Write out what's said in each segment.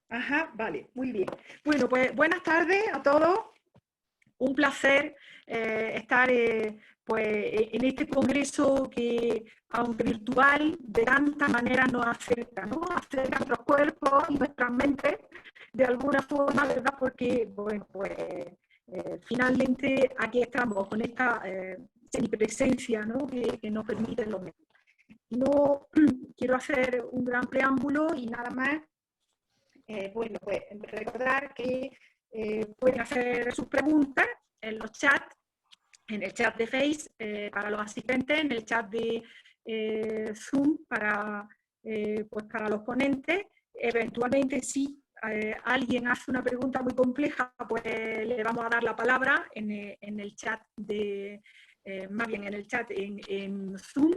Ajá, vale, muy bien. Bueno, pues buenas tardes a todos. Un placer estar pues, en este congreso que, aunque virtual, de tantas maneras nos acerca, ¿no? Acerca a nuestros cuerpos y nuestras mentes de alguna forma, ¿verdad? Porque, bueno, pues finalmente aquí estamos con esta semipresencia, ¿no? Que nos permite los medios. No quiero hacer un gran preámbulo y nada más. Bueno, pues recordar que pueden hacer sus preguntas en los chats, en el chat de Face para los asistentes, en el chat de Zoom pues para los ponentes. Eventualmente, si alguien hace una pregunta muy compleja, pues le vamos a dar la palabra en el chat más bien en el chat en Zoom.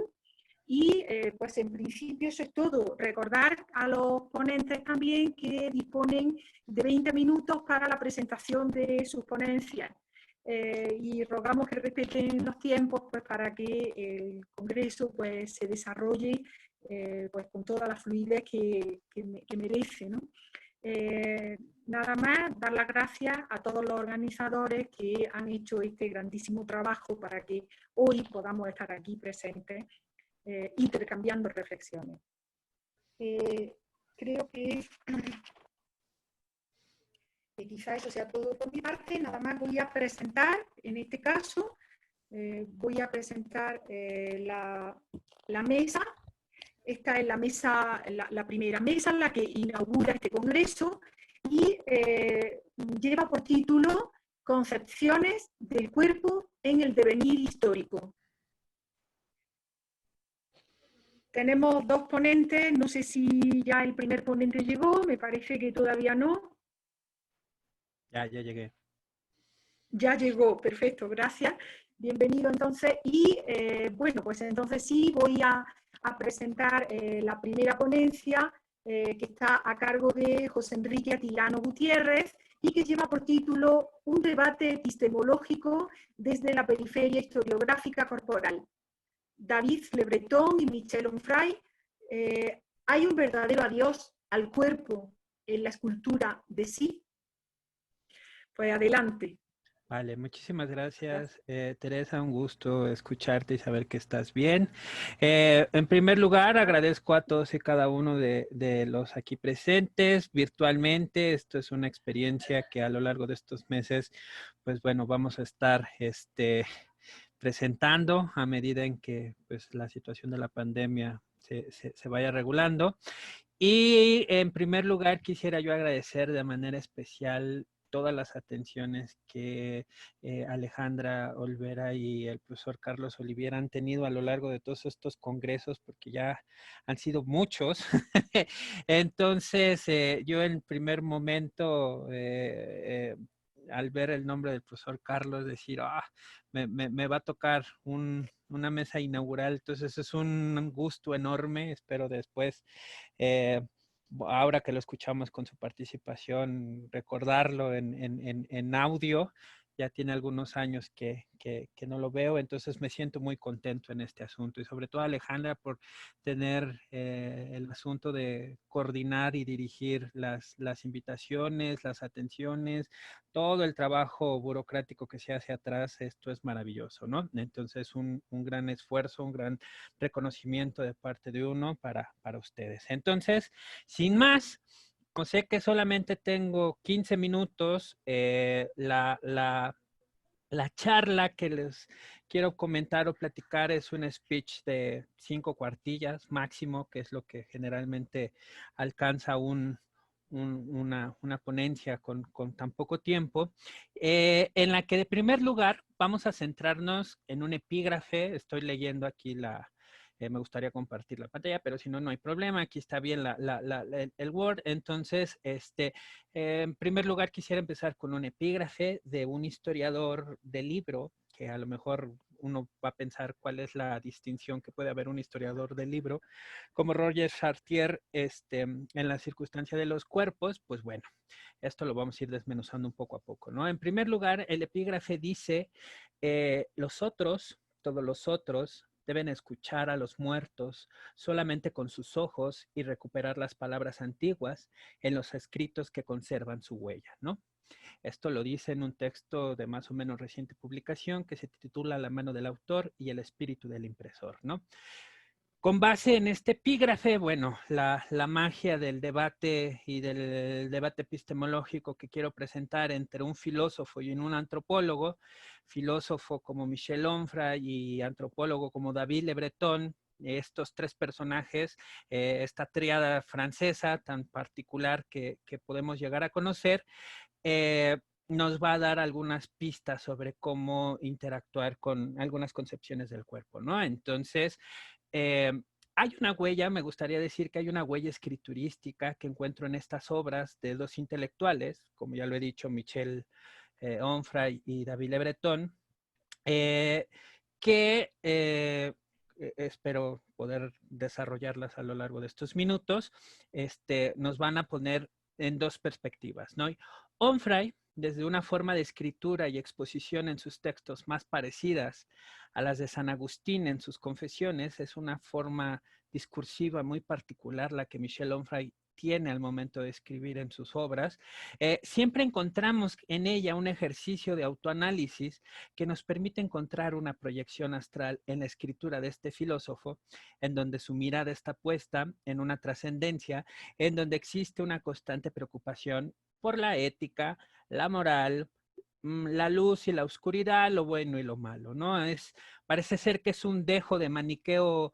Y pues en principio eso es todo. Recordar a los ponentes también que disponen de 20 minutos para la presentación de sus ponencias. Y rogamos que respeten los tiempos pues, para que el Congreso pues, se desarrolle pues, con toda la fluidez que merece, ¿no? Nada más, dar las gracias a todos los organizadores que han hecho este grandísimo trabajo para que hoy podamos estar aquí presentes intercambiando reflexiones. Creo que quizá eso sea todo por mi parte. Nada más voy a presentar, en este caso, voy a presentar la mesa. Esta es la mesa, la primera mesa en la que inaugura este congreso y lleva por título Concepciones del cuerpo en el devenir histórico. Tenemos dos ponentes, no sé si ya el primer ponente llegó, me parece que todavía no. Ya llegué. Ya llegó, perfecto, gracias. Bienvenido entonces. Y bueno, pues entonces sí voy a presentar la primera ponencia que está a cargo de José Enrique Atilano Gutiérrez y que lleva por título Un debate epistemológico desde la periferia historiográfica corporal. David Le Breton y Michel Onfray, ¿hay un verdadero adiós al cuerpo en la escultura de sí? Pues adelante. Vale, muchísimas Gracias. gracias, Teresa. Un gusto escucharte y saber que estás bien. En primer lugar, agradezco a todos y cada uno de los aquí presentes virtualmente. Esto es una experiencia que a lo largo de estos meses, pues bueno, vamos a estar presentando a medida en que pues, la situación de la pandemia se vaya regulando. Y en primer lugar, quisiera yo agradecer de manera especial todas las atenciones que Alejandra Olvera y el profesor Carlos Oliviera han tenido a lo largo de todos estos congresos, porque ya han sido muchos. Entonces, yo en primer momento, al ver el nombre del profesor Carlos, decir, me va a tocar una mesa inaugural, entonces es un gusto enorme, espero después ahora que lo escuchamos con su participación, recordarlo en audio. Ya tiene algunos años que no lo veo, entonces me siento muy contento en este asunto y sobre todo Alejandra por tener el asunto de coordinar y dirigir las invitaciones, las atenciones, todo el trabajo burocrático que se hace atrás. Esto es maravilloso, ¿no? Entonces un gran esfuerzo, un gran reconocimiento de parte de uno para ustedes. Entonces, sin más, sé que solamente tengo 15 minutos. La charla que les quiero comentar o platicar es un speech de 5 cuartillas máximo, que es lo que generalmente alcanza una ponencia con tan poco tiempo, en la que de primer lugar vamos a centrarnos en un epígrafe. Estoy leyendo aquí me gustaría compartir la pantalla, pero si no, no hay problema. Aquí está bien el Word. Entonces, en primer lugar, quisiera empezar con un epígrafe de un historiador del libro, que a lo mejor uno va a pensar cuál es la distinción que puede haber un historiador del libro, como Roger Chartier, en la circunstancia de los cuerpos. Pues bueno, esto lo vamos a ir desmenuzando un poco a poco, ¿no? En primer lugar, el epígrafe dice, los otros, todos los otros, deben escuchar a los muertos solamente con sus ojos y recuperar las palabras antiguas en los escritos que conservan su huella, ¿no? Esto lo dice en un texto de más o menos reciente publicación que se titula La mano del autor y el espíritu del impresor, ¿no? Con base en este epígrafe, bueno, la magia del debate y del debate epistemológico que quiero presentar entre un filósofo y un antropólogo, filósofo como Michel Onfray y antropólogo como David Le Breton, estos tres personajes, esta tríada francesa tan particular que podemos llegar a conocer, nos va a dar algunas pistas sobre cómo interactuar con algunas concepciones del cuerpo, ¿no? Entonces, hay una huella, me gustaría decir que hay una huella escriturística que encuentro en estas obras de dos intelectuales, como ya lo he dicho, Michel Onfray y David Le Breton, que espero poder desarrollarlas a lo largo de estos minutos, nos van a poner en dos perspectivas, ¿no? Onfray, desde una forma de escritura y exposición en sus textos más parecidas a las de San Agustín en sus confesiones, es una forma discursiva muy particular la que Michel Onfray tiene al momento de escribir en sus obras. Siempre encontramos en ella un ejercicio de autoanálisis que nos permite encontrar una proyección astral en la escritura de este filósofo, en donde su mirada está puesta en una trascendencia, en donde existe una constante preocupación por la ética, la moral, la luz y la oscuridad, lo bueno y lo malo, ¿no? Parece ser que es un dejo de maniqueo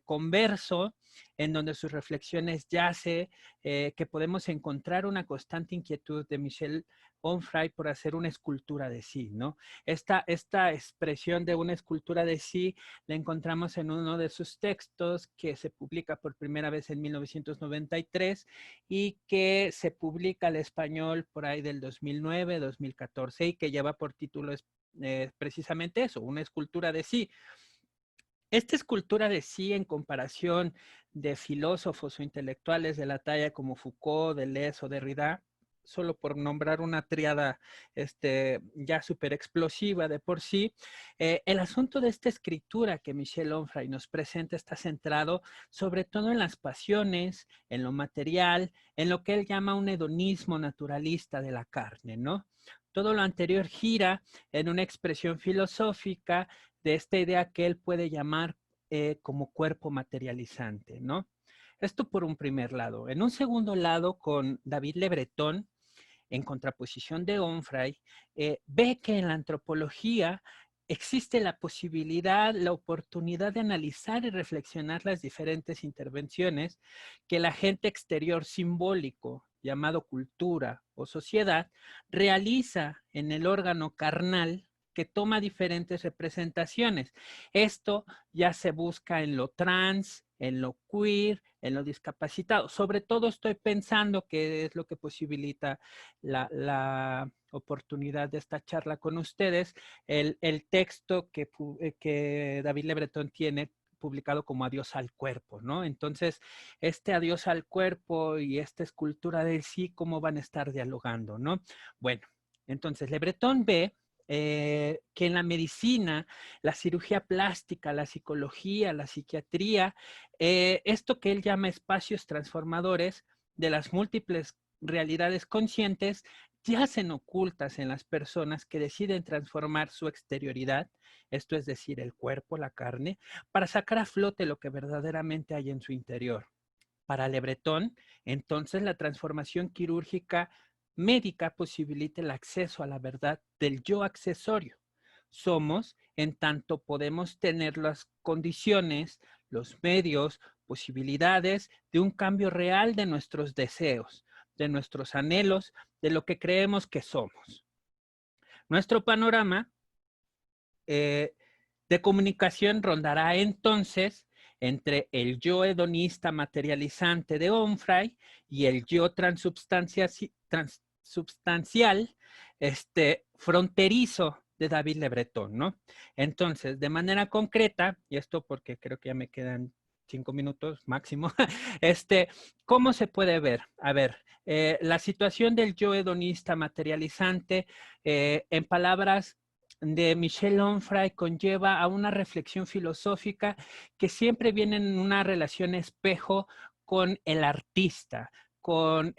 converso, en donde sus reflexiones yace, que podemos encontrar una constante inquietud de Michel Onfray por hacer una escultura de sí, ¿no? Esta expresión de una escultura de sí la encontramos en uno de sus textos que se publica por primera vez en 1993 y que se publica al español por ahí del 2009, 2014 y que lleva por título precisamente eso, una escultura de sí. Esta escultura de sí en comparación de filósofos o intelectuales de la talla como Foucault, Deleuze o Derrida, solo por nombrar una tríada ya súper explosiva de por sí, el asunto de esta escritura que Michel Onfray nos presenta está centrado sobre todo en las pasiones, en lo material, en lo que él llama un hedonismo naturalista de la carne, ¿no? Todo lo anterior gira en una expresión filosófica de esta idea que él puede llamar como cuerpo materializante, ¿no? Esto por un primer lado. En un segundo lado, con David Le Breton, en contraposición de Onfray, ve que en la antropología existe la posibilidad, la oportunidad de analizar y reflexionar las diferentes intervenciones que el agente exterior simbólico, llamado cultura o sociedad, realiza en el órgano carnal que toma diferentes representaciones. Esto ya se busca en lo trans, en lo queer, en lo discapacitado. Sobre todo estoy pensando que es lo que posibilita la oportunidad de esta charla con ustedes, el texto que David Le Breton tiene publicado como Adiós al cuerpo, ¿no? Entonces, este adiós al cuerpo y esta escultura de sí, ¿cómo van a estar dialogando, no? Bueno, entonces Le Breton ve que en la medicina, la cirugía plástica, la psicología, la psiquiatría, esto que él llama espacios transformadores de las múltiples realidades conscientes, yacen ocultas en las personas que deciden transformar su exterioridad, esto es decir, el cuerpo, la carne, para sacar a flote lo que verdaderamente hay en su interior. Para Le Breton, entonces la transformación quirúrgica médica posibilita el acceso a la verdad del yo accesorio. Somos en tanto podemos tener las condiciones, los medios, posibilidades de un cambio real de nuestros deseos, de nuestros anhelos, de lo que creemos que somos. Nuestro panorama de comunicación rondará entonces entre el yo hedonista materializante de Onfray y el yo transubstancial fronterizo de David Le Breton, ¿no? Entonces, de manera concreta, y esto porque creo que ya me quedan 5 minutos máximo, ¿cómo se puede ver? A ver, la situación del yo hedonista materializante, en palabras de Michel Onfray conlleva a una reflexión filosófica que siempre viene en una relación espejo con el artista, con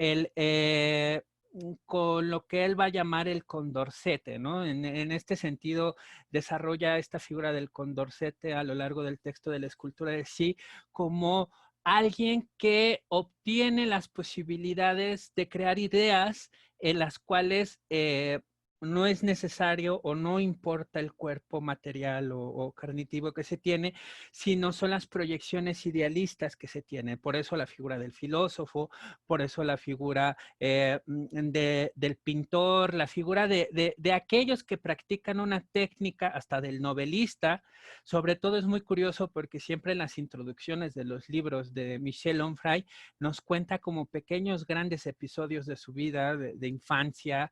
con lo que él va a llamar el condorcete, ¿no? En este sentido, desarrolla esta figura del condorcete a lo largo del texto de la escultura de sí como alguien que obtiene las posibilidades de crear ideas en las cuales no es necesario o no importa el cuerpo material o carnitivo que se tiene, sino son las proyecciones idealistas que se tiene. Por eso la figura del filósofo, por eso la figura del pintor, la figura de aquellos que practican una técnica, hasta del novelista. Sobre todo es muy curioso porque siempre en las introducciones de los libros de Michel Onfray nos cuenta como pequeños, grandes episodios de su vida, de infancia.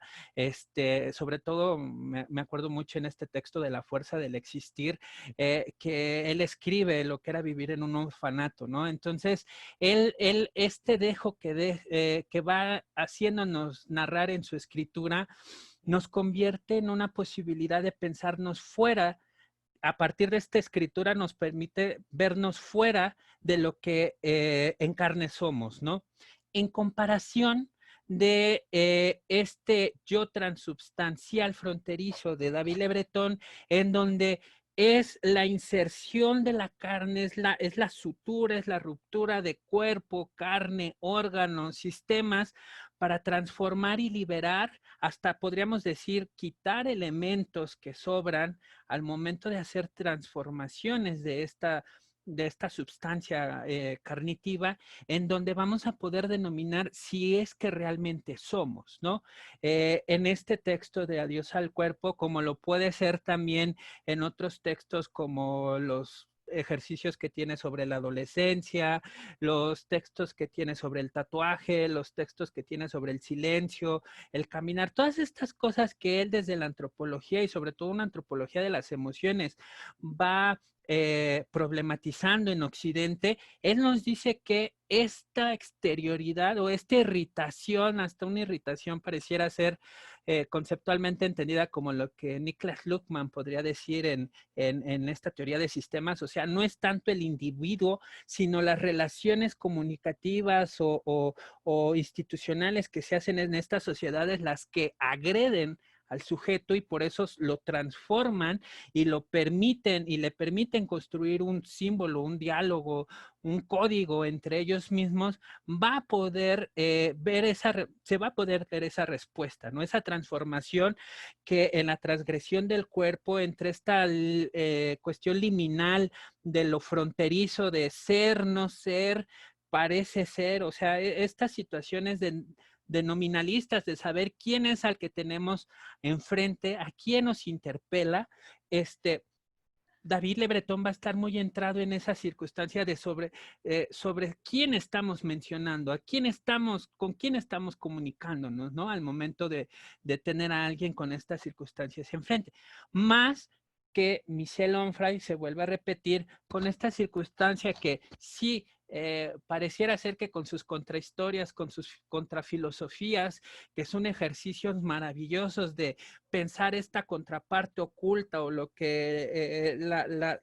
Sobre todo me acuerdo mucho en este texto de La fuerza del existir, que él escribe lo que era vivir en un orfanato, ¿no? Entonces, este dejo que va haciéndonos narrar en su escritura, nos convierte en una posibilidad de pensarnos fuera. A partir de esta escritura nos permite vernos fuera de lo que en carne somos, ¿no? En comparación de este yo transubstancial fronterizo de David Le Breton, en donde es la inserción de la carne, es la sutura, es la ruptura de cuerpo, carne, órganos, sistemas, para transformar y liberar, hasta podríamos decir, quitar elementos que sobran al momento de hacer transformaciones de esta sustancia carnitiva, en donde vamos a poder denominar si es que realmente somos, ¿no? En este texto de Adiós al cuerpo, como lo puede ser también en otros textos como los ejercicios que tiene sobre la adolescencia, los textos que tiene sobre el tatuaje, los textos que tiene sobre el silencio, el caminar, todas estas cosas que él desde la antropología y sobre todo una antropología de las emociones va problematizando en Occidente. Él nos dice que esta exterioridad o esta irritación, hasta una irritación pareciera ser conceptualmente entendida como lo que Niklas Luhmann podría decir en esta teoría de sistemas, o sea, no es tanto el individuo, sino las relaciones comunicativas o institucionales que se hacen en estas sociedades las que agreden al sujeto y por eso lo transforman y lo permiten y le permiten construir un símbolo, un diálogo, un código entre ellos mismos, va a poder se va a poder ver esa respuesta, ¿no? Esa transformación que en la transgresión del cuerpo entre esta cuestión liminal de lo fronterizo de ser, no ser, parece ser, o sea, estas situaciones de nominalistas, de saber quién es al que tenemos enfrente, a quién nos interpela, David Le Breton va a estar muy entrado en esa circunstancia de sobre quién estamos mencionando, con quién estamos comunicándonos, ¿no? Al momento de tener a alguien con estas circunstancias enfrente. Más que Michel Onfray se vuelve a repetir con esta circunstancia que sí pareciera ser que con sus contrahistorias, con sus contrafilosofías, que son ejercicios maravillosos de pensar esta contraparte oculta o lo que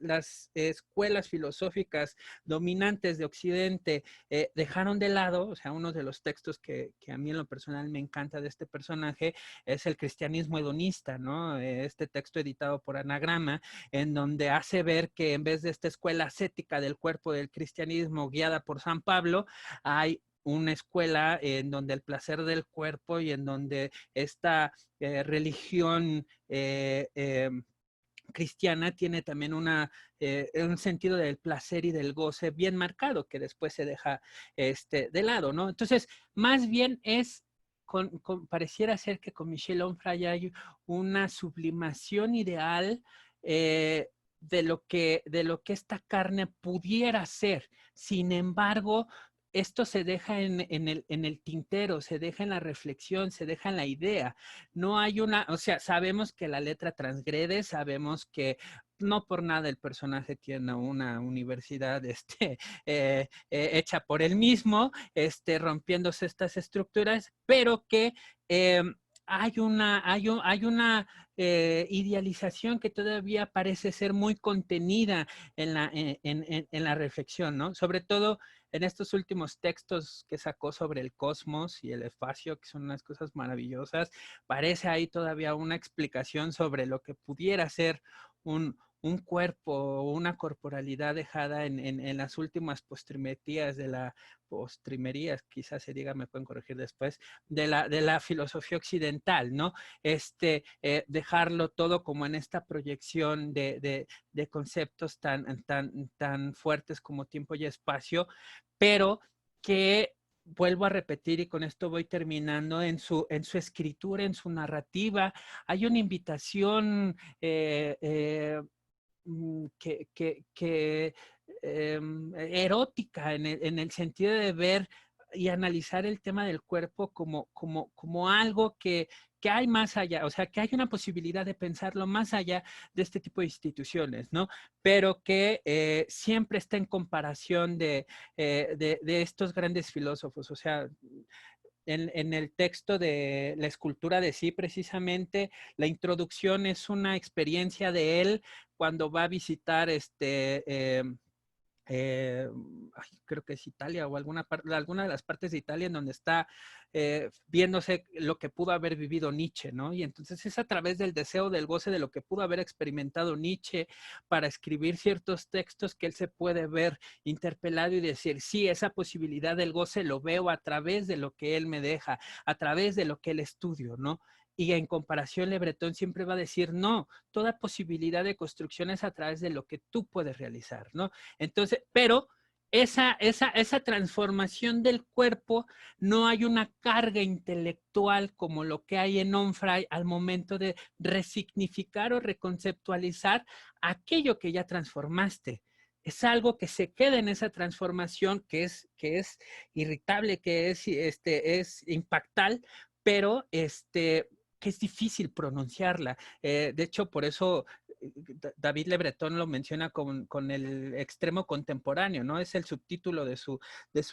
las escuelas filosóficas dominantes de Occidente dejaron de lado. O sea, uno de los textos que a mí en lo personal me encanta de este personaje es el cristianismo hedonista, ¿no? Este texto editado por Anagrama, en donde hace ver que en vez de esta escuela ascética del cuerpo del cristianismo guiada por San Pablo, hay una escuela en donde el placer del cuerpo y en donde esta religión cristiana tiene también un sentido del placer y del goce bien marcado que después se deja de lado, ¿no? Entonces, más bien pareciera ser que con Michel Onfray hay una sublimación ideal de lo que esta carne pudiera ser. Sin embargo, esto se deja en el tintero, se deja en la reflexión, se deja en la idea. No hay o sea, sabemos que la letra transgrede, sabemos que no por nada el personaje tiene una universidad hecha por él mismo, rompiéndose estas estructuras, pero que hay una idealización que todavía parece ser muy contenida en la reflexión, ¿no? Sobre todo en estos últimos textos que sacó sobre el cosmos y el espacio, que son unas cosas maravillosas, parece ahí todavía una explicación sobre lo que pudiera ser un cuerpo o una corporalidad dejada en las últimas postrimerías de la postrimerías, quizás se diga, me pueden corregir después, de la filosofía occidental, ¿no? Dejarlo todo como en esta proyección de conceptos tan fuertes como tiempo y espacio, pero que vuelvo a repetir y con esto voy terminando, en su escritura, en su narrativa, hay una invitación erótica en el sentido de ver y analizar el tema del cuerpo como algo que hay más allá, o sea, que hay una posibilidad de pensarlo más allá de este tipo de instituciones, ¿no? Pero que siempre está en comparación de estos grandes filósofos, o sea, en el texto de la escultura de sí, precisamente, la introducción es una experiencia de él cuando va a visitar creo que es Italia o alguna de las partes de Italia en donde está viéndose lo que pudo haber vivido Nietzsche, ¿no? Y entonces es a través del deseo del goce de lo que pudo haber experimentado Nietzsche para escribir ciertos textos que él se puede ver interpelado y decir, sí, esa posibilidad del goce lo veo a través de lo que él me deja, a través de lo que él estudio, ¿no? Y en comparación, Le Breton siempre va a decir, no, toda posibilidad de construcción es a través de lo que tú puedes realizar, ¿no? Entonces, pero esa transformación del cuerpo, no hay una carga intelectual como lo que hay en Onfray al momento de resignificar o reconceptualizar aquello que ya transformaste. Es algo que se queda en esa transformación que es irritable, que es impactal, pero que es difícil pronunciarla. De hecho, por eso David Le Breton lo menciona con el extremo contemporáneo, ¿no? Es el subtítulo de su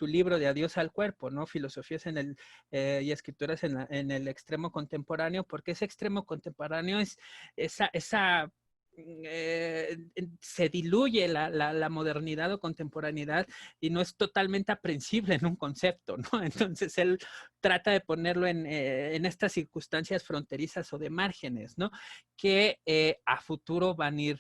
libro de Adiós al cuerpo, ¿no? Filosofías y escrituras en el extremo contemporáneo, porque ese extremo contemporáneo es esa se diluye la modernidad o contemporaneidad y no es totalmente aprensible en un concepto, ¿no? Entonces él trata de ponerlo en estas circunstancias fronterizas o de márgenes, ¿no? Que a futuro van a ir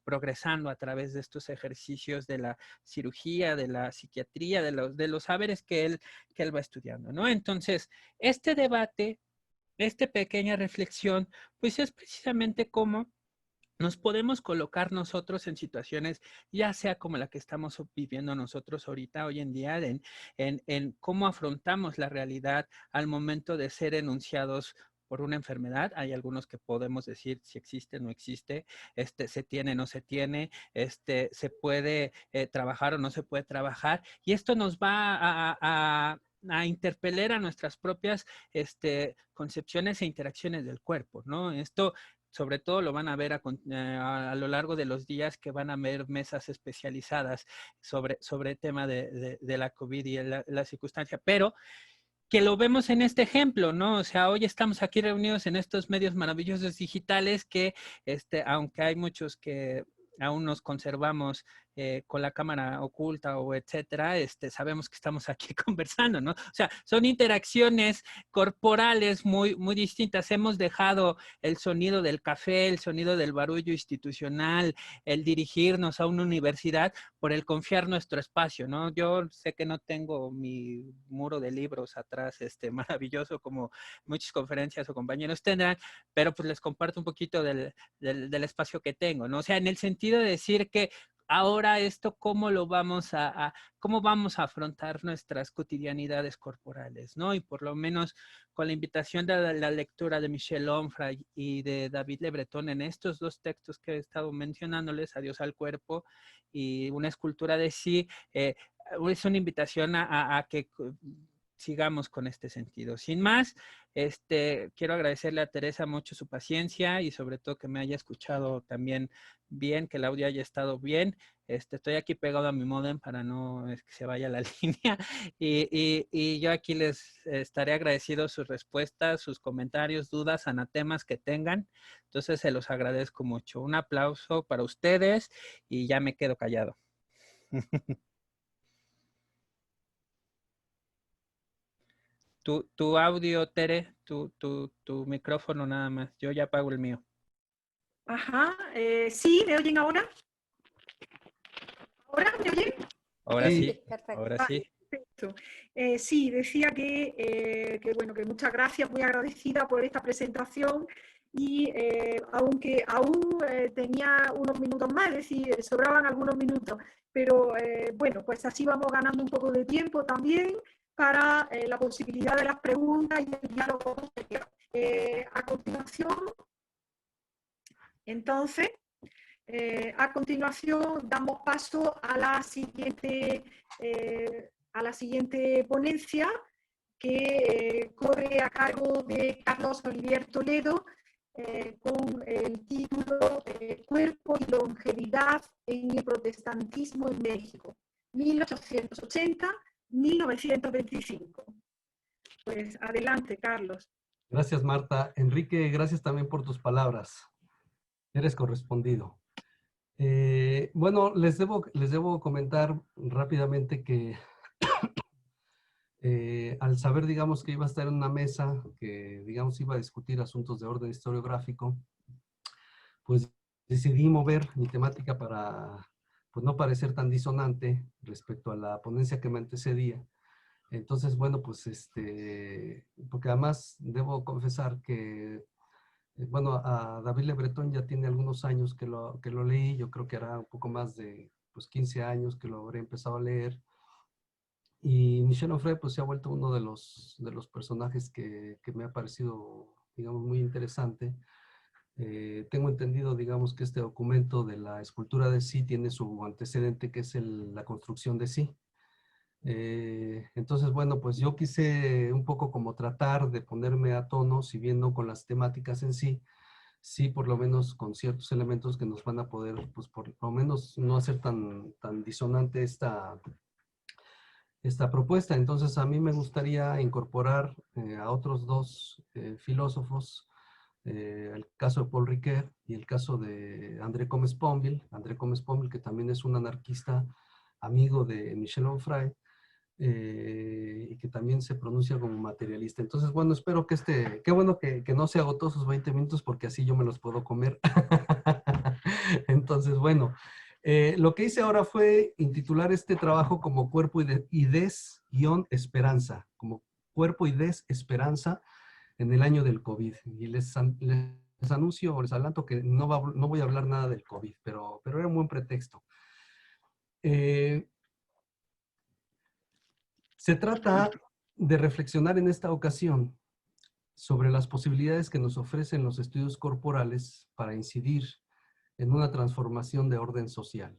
progresando a través de estos ejercicios de la cirugía, de la psiquiatría, de los saberes que él va estudiando, ¿no? Entonces, este debate, esta pequeña reflexión, pues es precisamente cómo nos podemos colocar nosotros en situaciones, ya sea como la que estamos viviendo nosotros ahorita, hoy en día, en cómo afrontamos la realidad al momento de ser enunciados por una enfermedad. Hay algunos que podemos decir si existe o no existe, se tiene o no se tiene, se puede trabajar o no se puede trabajar, y esto nos va a interpelar a nuestras propias concepciones e interacciones del cuerpo, ¿no? Esto sobre todo lo van a ver a lo largo de los días, que van a haber mesas especializadas sobre el tema de la COVID y la circunstancia, pero que lo vemos en este ejemplo, ¿no? O sea, hoy estamos aquí reunidos en estos medios maravillosos digitales que, aunque hay muchos que aún nos conservamos con la cámara oculta o etcétera, sabemos que estamos aquí conversando, ¿no? O sea, son interacciones corporales muy distintas. Hemos dejado el sonido del café, el sonido del barullo institucional, el dirigirnos a una universidad por el confiar nuestro espacio, ¿no? Yo sé que no tengo mi muro de libros atrás, maravilloso como muchas conferencias o compañeros tendrán, pero pues les comparto un poquito del espacio que tengo, ¿no? O sea, en el sentido de decir que ahora esto, ¿cómo vamos a afrontar nuestras cotidianidades corporales, ¿no? Y por lo menos con la invitación de la lectura de Michel Onfray y de David Le Breton en estos dos textos que he estado mencionándoles, Adiós al cuerpo y Una escultura de sí, es una invitación a que sigamos con este sentido. Sin más, quiero agradecerle a Teresa mucho su paciencia y sobre todo que me haya escuchado también bien, que el audio haya estado bien. Estoy aquí pegado a mi módem para no que se vaya la línea y yo aquí les estaré agradecido sus respuestas, sus comentarios, dudas, anatemas que tengan. Entonces se los agradezco mucho. Un aplauso para ustedes y ya me quedo callado. Tu audio, Tere, tu micrófono nada más. Yo ya apago el mío. Ajá, sí, ¿me oyen ahora? ¿Ahora me oyen? Ahora sí, Sí, perfecto. ahora Vale, sí. perfecto. Sí, decía bueno, que muchas gracias, muy agradecida por esta presentación y aunque aún tenía unos minutos más, es decir, sobraban algunos minutos, pero bueno, pues así vamos ganando un poco de tiempo también para la posibilidad de las preguntas y el diálogo posterior. A continuación, entonces, a continuación damos paso a la siguiente ponencia que corre a cargo de Carlos Olivier Toledo con el título Cuerpo y longevidad en el protestantismo en México, 1880-1925. Pues adelante, Carlos. Gracias, Marta. Enrique, gracias también por tus palabras. Eres correspondido. Bueno, les debo comentar rápidamente que al saber, digamos, que iba a estar en una mesa que, digamos, iba a discutir asuntos de orden historiográfico, pues decidí mover mi temática para, pues, no parecer tan disonante respecto a la ponencia que me antecedía. Entonces, bueno, pues, porque además debo confesar que bueno, a David Le Breton ya tiene algunos años que lo leí, yo creo que hará un poco más de pues, 15 años que lo habré empezado a leer. Y Michel Onfray pues se ha vuelto uno de los personajes que me ha parecido, digamos, muy interesante. Tengo entendido, digamos, que este documento de la escultura de Sí tiene su antecedente, que es la construcción de Sí. Entonces, bueno, pues yo quise un poco como tratar de ponerme a tono, si bien no con las temáticas en sí, sí por lo menos con ciertos elementos que nos van a poder, pues por lo menos no hacer tan disonante esta propuesta. Entonces a mí me gustaría incorporar a otros dos filósofos, el caso de Paul Ricoeur y el caso de André Comes-Ponville. André Comes-Ponville, que también es un anarquista amigo de Michel Onfray, y que también se pronuncia como materialista. Entonces, bueno, espero que qué bueno que no se agotó sus 20 minutos porque así yo me los puedo comer. Entonces, bueno, lo que hice ahora fue intitular este trabajo como Cuerpo y Des-Esperanza, como Cuerpo y Des-Esperanza en el año del COVID. Y les anuncio o les adelanto que no voy a hablar nada del COVID, pero era un buen pretexto. Se trata de reflexionar en esta ocasión sobre las posibilidades que nos ofrecen los estudios corporales para incidir en una transformación de orden social.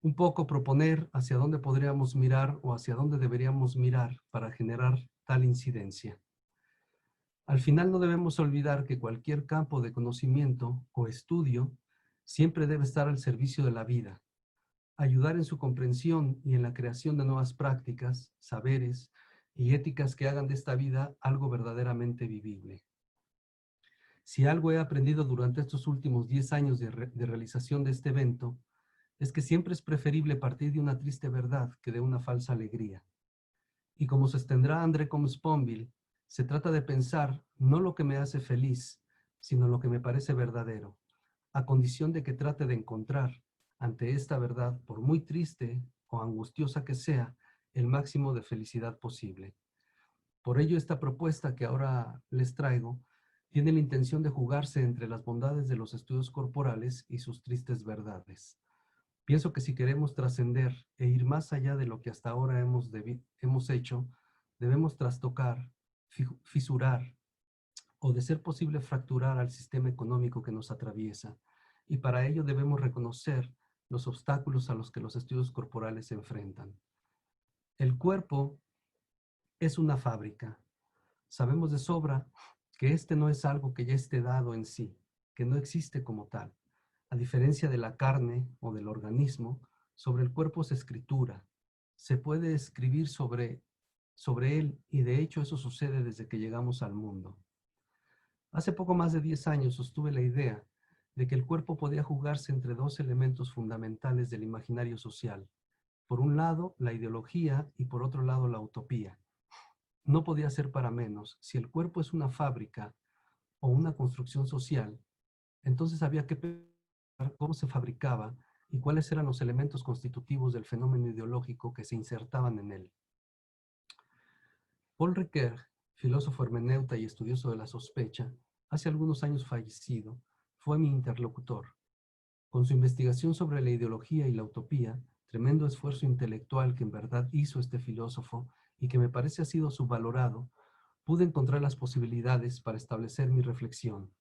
Un poco proponer hacia dónde podríamos mirar o hacia dónde deberíamos mirar para generar tal incidencia. Al final no debemos olvidar que cualquier campo de conocimiento o estudio siempre debe estar al servicio de la vida, ayudar en su comprensión y en la creación de nuevas prácticas, saberes y éticas que hagan de esta vida algo verdaderamente vivible. Si algo he aprendido durante estos últimos 10 años de realización de este evento, es que siempre es preferible partir de una triste verdad que de una falsa alegría. Y como sostendrá André Comes-Ponville, se trata de pensar no lo que me hace feliz, sino lo que me parece verdadero, a condición de que trate de encontrar ante esta verdad, por muy triste o angustiosa que sea, el máximo de felicidad posible. Por ello, esta propuesta que ahora les traigo tiene la intención de jugarse entre las bondades de los estudios corporales y sus tristes verdades. Pienso que si queremos trascender e ir más allá de lo que hasta ahora hemos hecho, debemos trastocar, fisurar o, de ser posible, fracturar al sistema económico que nos atraviesa. Y para ello debemos reconocer los obstáculos a los que los estudios corporales se enfrentan. El cuerpo es una fábrica. Sabemos de sobra que este no es algo que ya esté dado en sí, que no existe como tal. A diferencia de la carne o del organismo, sobre el cuerpo se escritura. Se puede escribir sobre él y de hecho eso sucede desde que llegamos al mundo. Hace poco más de 10 años sostuve la idea de que el cuerpo podía jugarse entre dos elementos fundamentales del imaginario social. Por un lado, la ideología y por otro lado, la utopía. No podía ser para menos. Si el cuerpo es una fábrica o una construcción social, entonces había que pensar cómo se fabricaba y cuáles eran los elementos constitutivos del fenómeno ideológico que se insertaban en él. Paul Ricoeur, filósofo hermeneuta y estudioso de la sospecha, hace algunos años fallecido, fue mi interlocutor. Con su investigación sobre la ideología y la utopía, tremendo esfuerzo intelectual que en verdad hizo este filósofo y que me parece ha sido subvalorado, pude encontrar las posibilidades para establecer mi reflexión.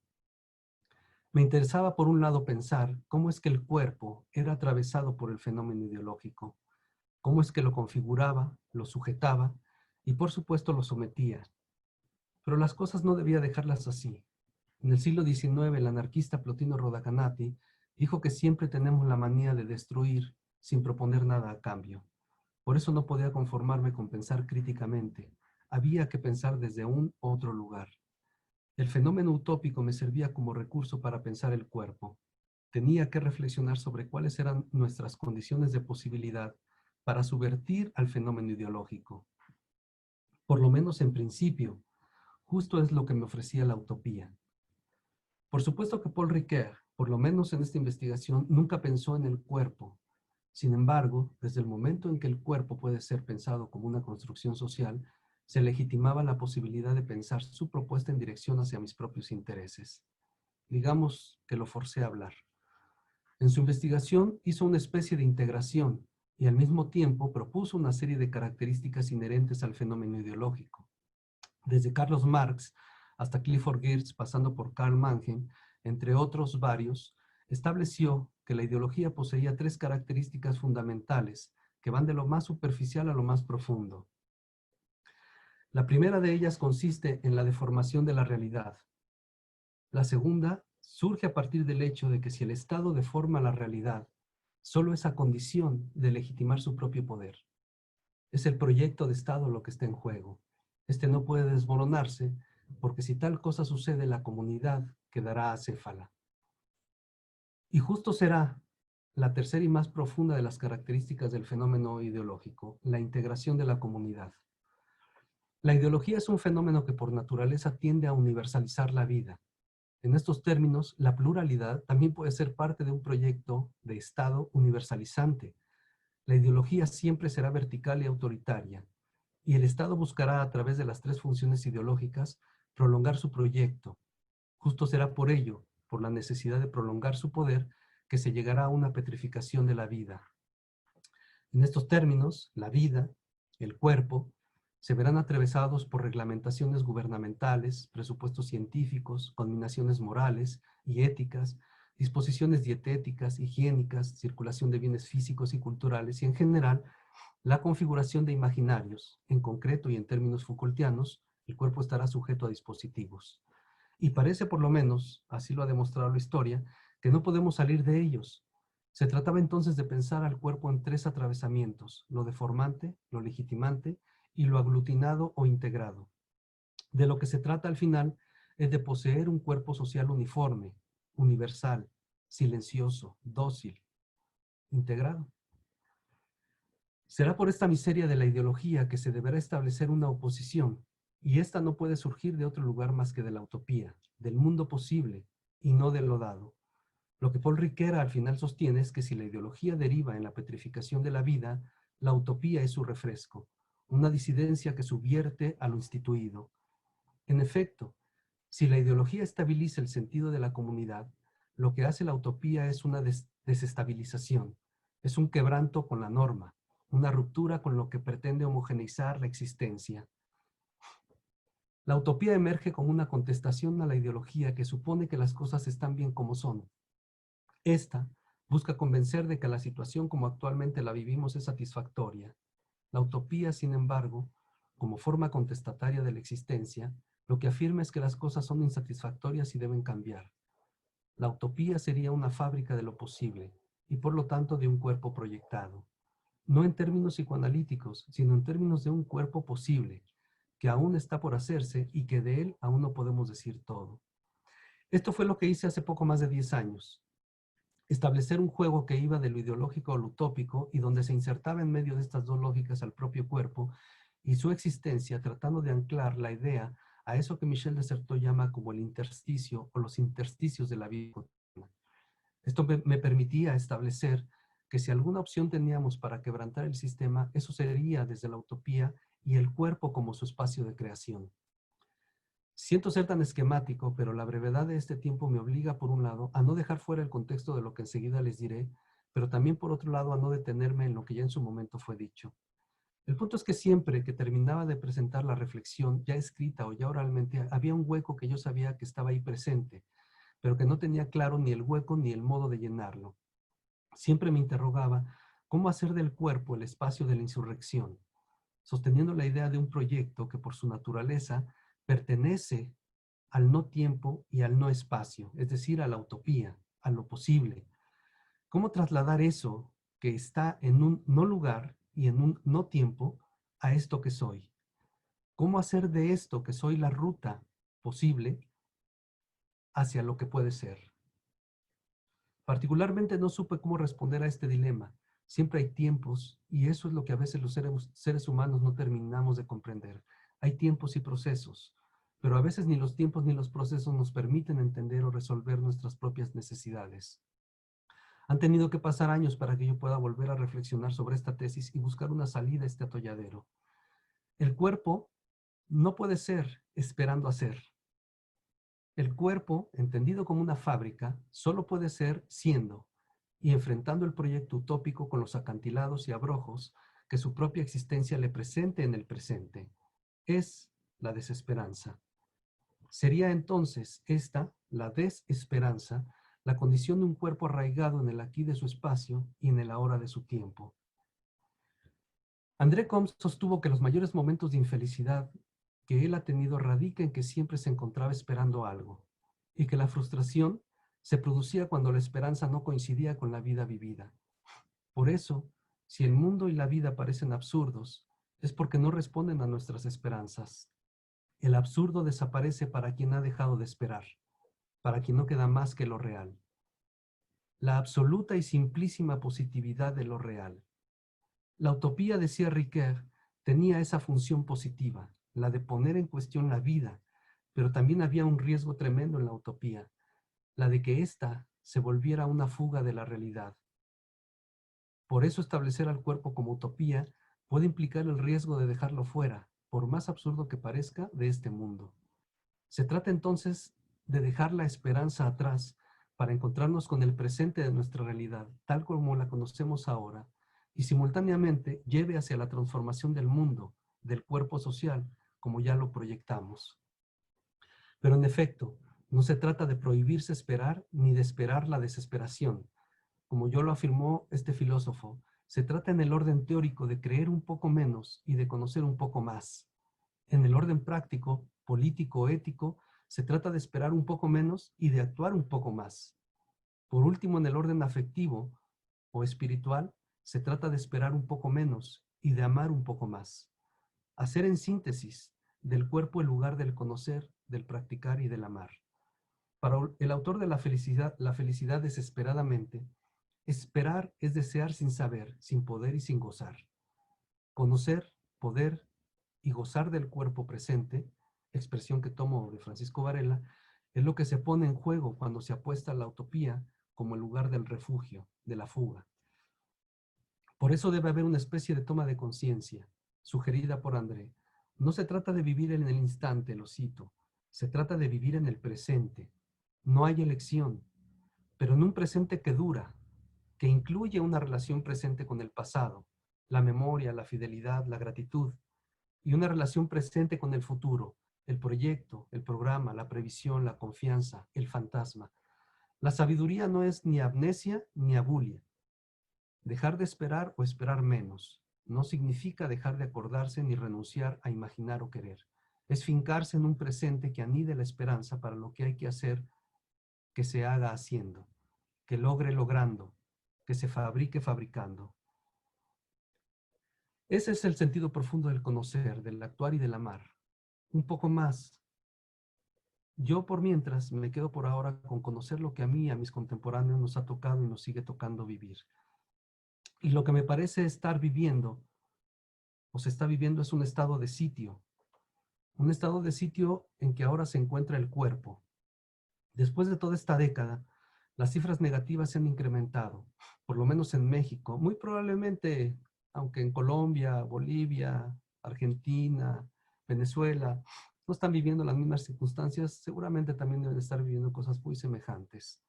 Me interesaba por un lado pensar cómo es que el cuerpo era atravesado por el fenómeno ideológico, cómo es que lo configuraba, lo sujetaba y por supuesto lo sometía. Pero las cosas no debía dejarlas así. En el siglo XIX, el anarquista Plotino Rodacanati dijo que siempre tenemos la manía de destruir sin proponer nada a cambio. Por eso no podía conformarme con pensar críticamente. Había que pensar desde un otro lugar. El fenómeno utópico me servía como recurso para pensar el cuerpo. Tenía que reflexionar sobre cuáles eran nuestras condiciones de posibilidad para subvertir al fenómeno ideológico. Por lo menos en principio, justo es lo que me ofrecía la utopía. Por supuesto que Paul Ricoeur, por lo menos en esta investigación, nunca pensó en el cuerpo. Sin embargo, desde el momento en que el cuerpo puede ser pensado como una construcción social, se legitimaba la posibilidad de pensar su propuesta en dirección hacia mis propios intereses. Digamos que lo forcé a hablar. En su investigación hizo una especie de integración y al mismo tiempo propuso una serie de características inherentes al fenómeno ideológico. Desde Carlos Marx hasta Clifford Geertz, pasando por Karl Mannheim, entre otros varios, estableció que la ideología poseía tres características fundamentales que van de lo más superficial a lo más profundo. La primera de ellas consiste en la deformación de la realidad. La segunda surge a partir del hecho de que si el Estado deforma la realidad, solo esa condición de legitimar su propio poder. Es el proyecto de Estado lo que está en juego. Este no puede desmoronarse porque si tal cosa sucede, la comunidad quedará acéfala. Y justo será la tercera y más profunda de las características del fenómeno ideológico, la integración de la comunidad. La ideología es un fenómeno que por naturaleza tiende a universalizar la vida. En estos términos, la pluralidad también puede ser parte de un proyecto de Estado universalizante. La ideología siempre será vertical y autoritaria, y el Estado buscará a través de las tres funciones ideológicas prolongar su proyecto. Justo será por ello, por la necesidad de prolongar su poder, que se llegará a una petrificación de la vida. En estos términos, la vida, el cuerpo, se verán atravesados por reglamentaciones gubernamentales, presupuestos científicos, conminaciones morales y éticas, disposiciones dietéticas, higiénicas, circulación de bienes físicos y culturales y en general, la configuración de imaginarios. En concreto y en términos Foucaultianos, el cuerpo estará sujeto a dispositivos. Y parece por lo menos, así lo ha demostrado la historia, que no podemos salir de ellos. Se trataba entonces de pensar al cuerpo en tres atravesamientos, lo deformante, lo legitimante y lo aglutinado o integrado. De lo que se trata al final es de poseer un cuerpo social uniforme, universal, silencioso, dócil, integrado. Será por esta miseria de la ideología que se deberá establecer una oposición, y esta no puede surgir de otro lugar más que de la utopía, del mundo posible, y no de lo dado. Lo que Paul Ricoeur al final sostiene es que si la ideología deriva en la petrificación de la vida, la utopía es su refresco, una disidencia que subvierte a lo instituido. En efecto, si la ideología estabiliza el sentido de la comunidad, lo que hace la utopía es una desestabilización, es un quebranto con la norma, una ruptura con lo que pretende homogeneizar la existencia. La utopía emerge como una contestación a la ideología que supone que las cosas están bien como son. Esta busca convencer de que la situación como actualmente la vivimos es satisfactoria. La utopía, sin embargo, como forma contestataria de la existencia, lo que afirma es que las cosas son insatisfactorias y deben cambiar. La utopía sería una fábrica de lo posible y por lo tanto de un cuerpo proyectado. No en términos psicoanalíticos, sino en términos de un cuerpo posible, que aún está por hacerse y que de él aún no podemos decir todo. Esto fue lo que hice hace poco más de 10 años. Establecer un juego que iba de lo ideológico a lo utópico y donde se insertaba en medio de estas dos lógicas al propio cuerpo y su existencia, tratando de anclar la idea a eso que Michel de Certeau llama como el intersticio o los intersticios de la vida cotidiana. Esto me permitía establecer que si alguna opción teníamos para quebrantar el sistema, eso sería desde la utopía y el cuerpo como su espacio de creación. Siento ser tan esquemático, pero la brevedad de este tiempo me obliga, por un lado, a no dejar fuera el contexto de lo que enseguida les diré, pero también, por otro lado, a no detenerme en lo que ya en su momento fue dicho. El punto es que siempre que terminaba de presentar la reflexión, ya escrita o ya oralmente, había un hueco que yo sabía que estaba ahí presente, pero que no tenía claro ni el hueco ni el modo de llenarlo. Siempre me interrogaba cómo hacer del cuerpo el espacio de la insurrección, sosteniendo la idea de un proyecto que por su naturaleza pertenece al no tiempo y al no espacio, es decir, a la utopía, a lo posible. ¿Cómo trasladar eso que está en un no lugar y en un no tiempo a esto que soy? ¿Cómo hacer de esto que soy la ruta posible hacia lo que puede ser? Particularmente no supe cómo responder a este dilema. Siempre hay tiempos y eso es lo que a veces los seres humanos no terminamos de comprender. Hay tiempos y procesos, pero a veces ni los tiempos ni los procesos nos permiten entender o resolver nuestras propias necesidades. Han tenido que pasar años para que yo pueda volver a reflexionar sobre esta tesis y buscar una salida a este atolladero. El cuerpo no puede ser esperando a ser. El cuerpo, entendido como una fábrica, solo puede ser siendo y enfrentando el proyecto utópico con los acantilados y abrojos que su propia existencia le presente en el presente. Es la desesperanza. Sería entonces esta, la desesperanza, la condición de un cuerpo arraigado en el aquí de su espacio y en el ahora de su tiempo. André Comte sostuvo que los mayores momentos de infelicidad que él ha tenido radica en que siempre se encontraba esperando algo, y que la frustración se producía cuando la esperanza no coincidía con la vida vivida. Por eso, si el mundo y la vida parecen absurdos, es porque no responden a nuestras esperanzas. El absurdo desaparece para quien ha dejado de esperar, para quien no queda más que lo real. La absoluta y simplísima positividad de lo real. La utopía, decía Ricoeur, tenía esa función positiva, la de poner en cuestión la vida, pero también había un riesgo tremendo en la utopía, la de que ésta se volviera una fuga de la realidad. Por eso establecer al cuerpo como utopía puede implicar el riesgo de dejarlo fuera, por más absurdo que parezca, de este mundo. Se trata entonces de dejar la esperanza atrás para encontrarnos con el presente de nuestra realidad, tal como la conocemos ahora, y simultáneamente lleve hacia la transformación del mundo, del cuerpo social, como ya lo proyectamos. Pero en efecto, no se trata de prohibirse esperar ni de esperar la desesperación. Como yo lo afirmó este filósofo, se trata en el orden teórico de creer un poco menos y de conocer un poco más. En el orden práctico, político, ético, se trata de esperar un poco menos y de actuar un poco más. Por último, en el orden afectivo o espiritual, se trata de esperar un poco menos y de amar un poco más. Hacer en síntesis del cuerpo el lugar del conocer, del practicar y del amar. Para el autor de la felicidad desesperadamente, esperar es desear sin saber, sin poder y sin gozar. Conocer, poder y gozar del cuerpo presente, expresión que tomo de Francisco Varela, es lo que se pone en juego cuando se apuesta a la utopía como el lugar del refugio, de la fuga. Por eso debe haber una especie de toma de conciencia, sugerida por André. No se trata de vivir en el instante, lo cito, se trata de vivir en el presente. No hay elección, pero en un presente que dura, que incluye una relación presente con el pasado, la memoria, la fidelidad, la gratitud, y una relación presente con el futuro, el proyecto, el programa, la previsión, la confianza, el fantasma. La sabiduría no es ni amnesia ni abulia. Dejar de esperar o esperar menos. no significa dejar de acordarse ni renunciar a imaginar o querer. Es fincarse en un presente que anide la esperanza para lo que hay que hacer, que se haga haciendo, que logre logrando, que se fabrique fabricando. Ese es el sentido profundo del conocer, del actuar y del amar. Un poco más. Yo por mientras me quedo por ahora con conocer lo que a mí y a mis contemporáneos nos ha tocado y nos sigue tocando vivir. Y lo que me parece estar viviendo, o se está viviendo, es un estado de sitio. Un estado de sitio en que ahora se encuentra el cuerpo. Después de toda esta década, las cifras negativas se han incrementado, por lo menos en México. Muy probablemente, aunque en Colombia, Bolivia, Argentina, Venezuela, no están viviendo las mismas circunstancias, seguramente también deben estar viviendo cosas muy semejantes.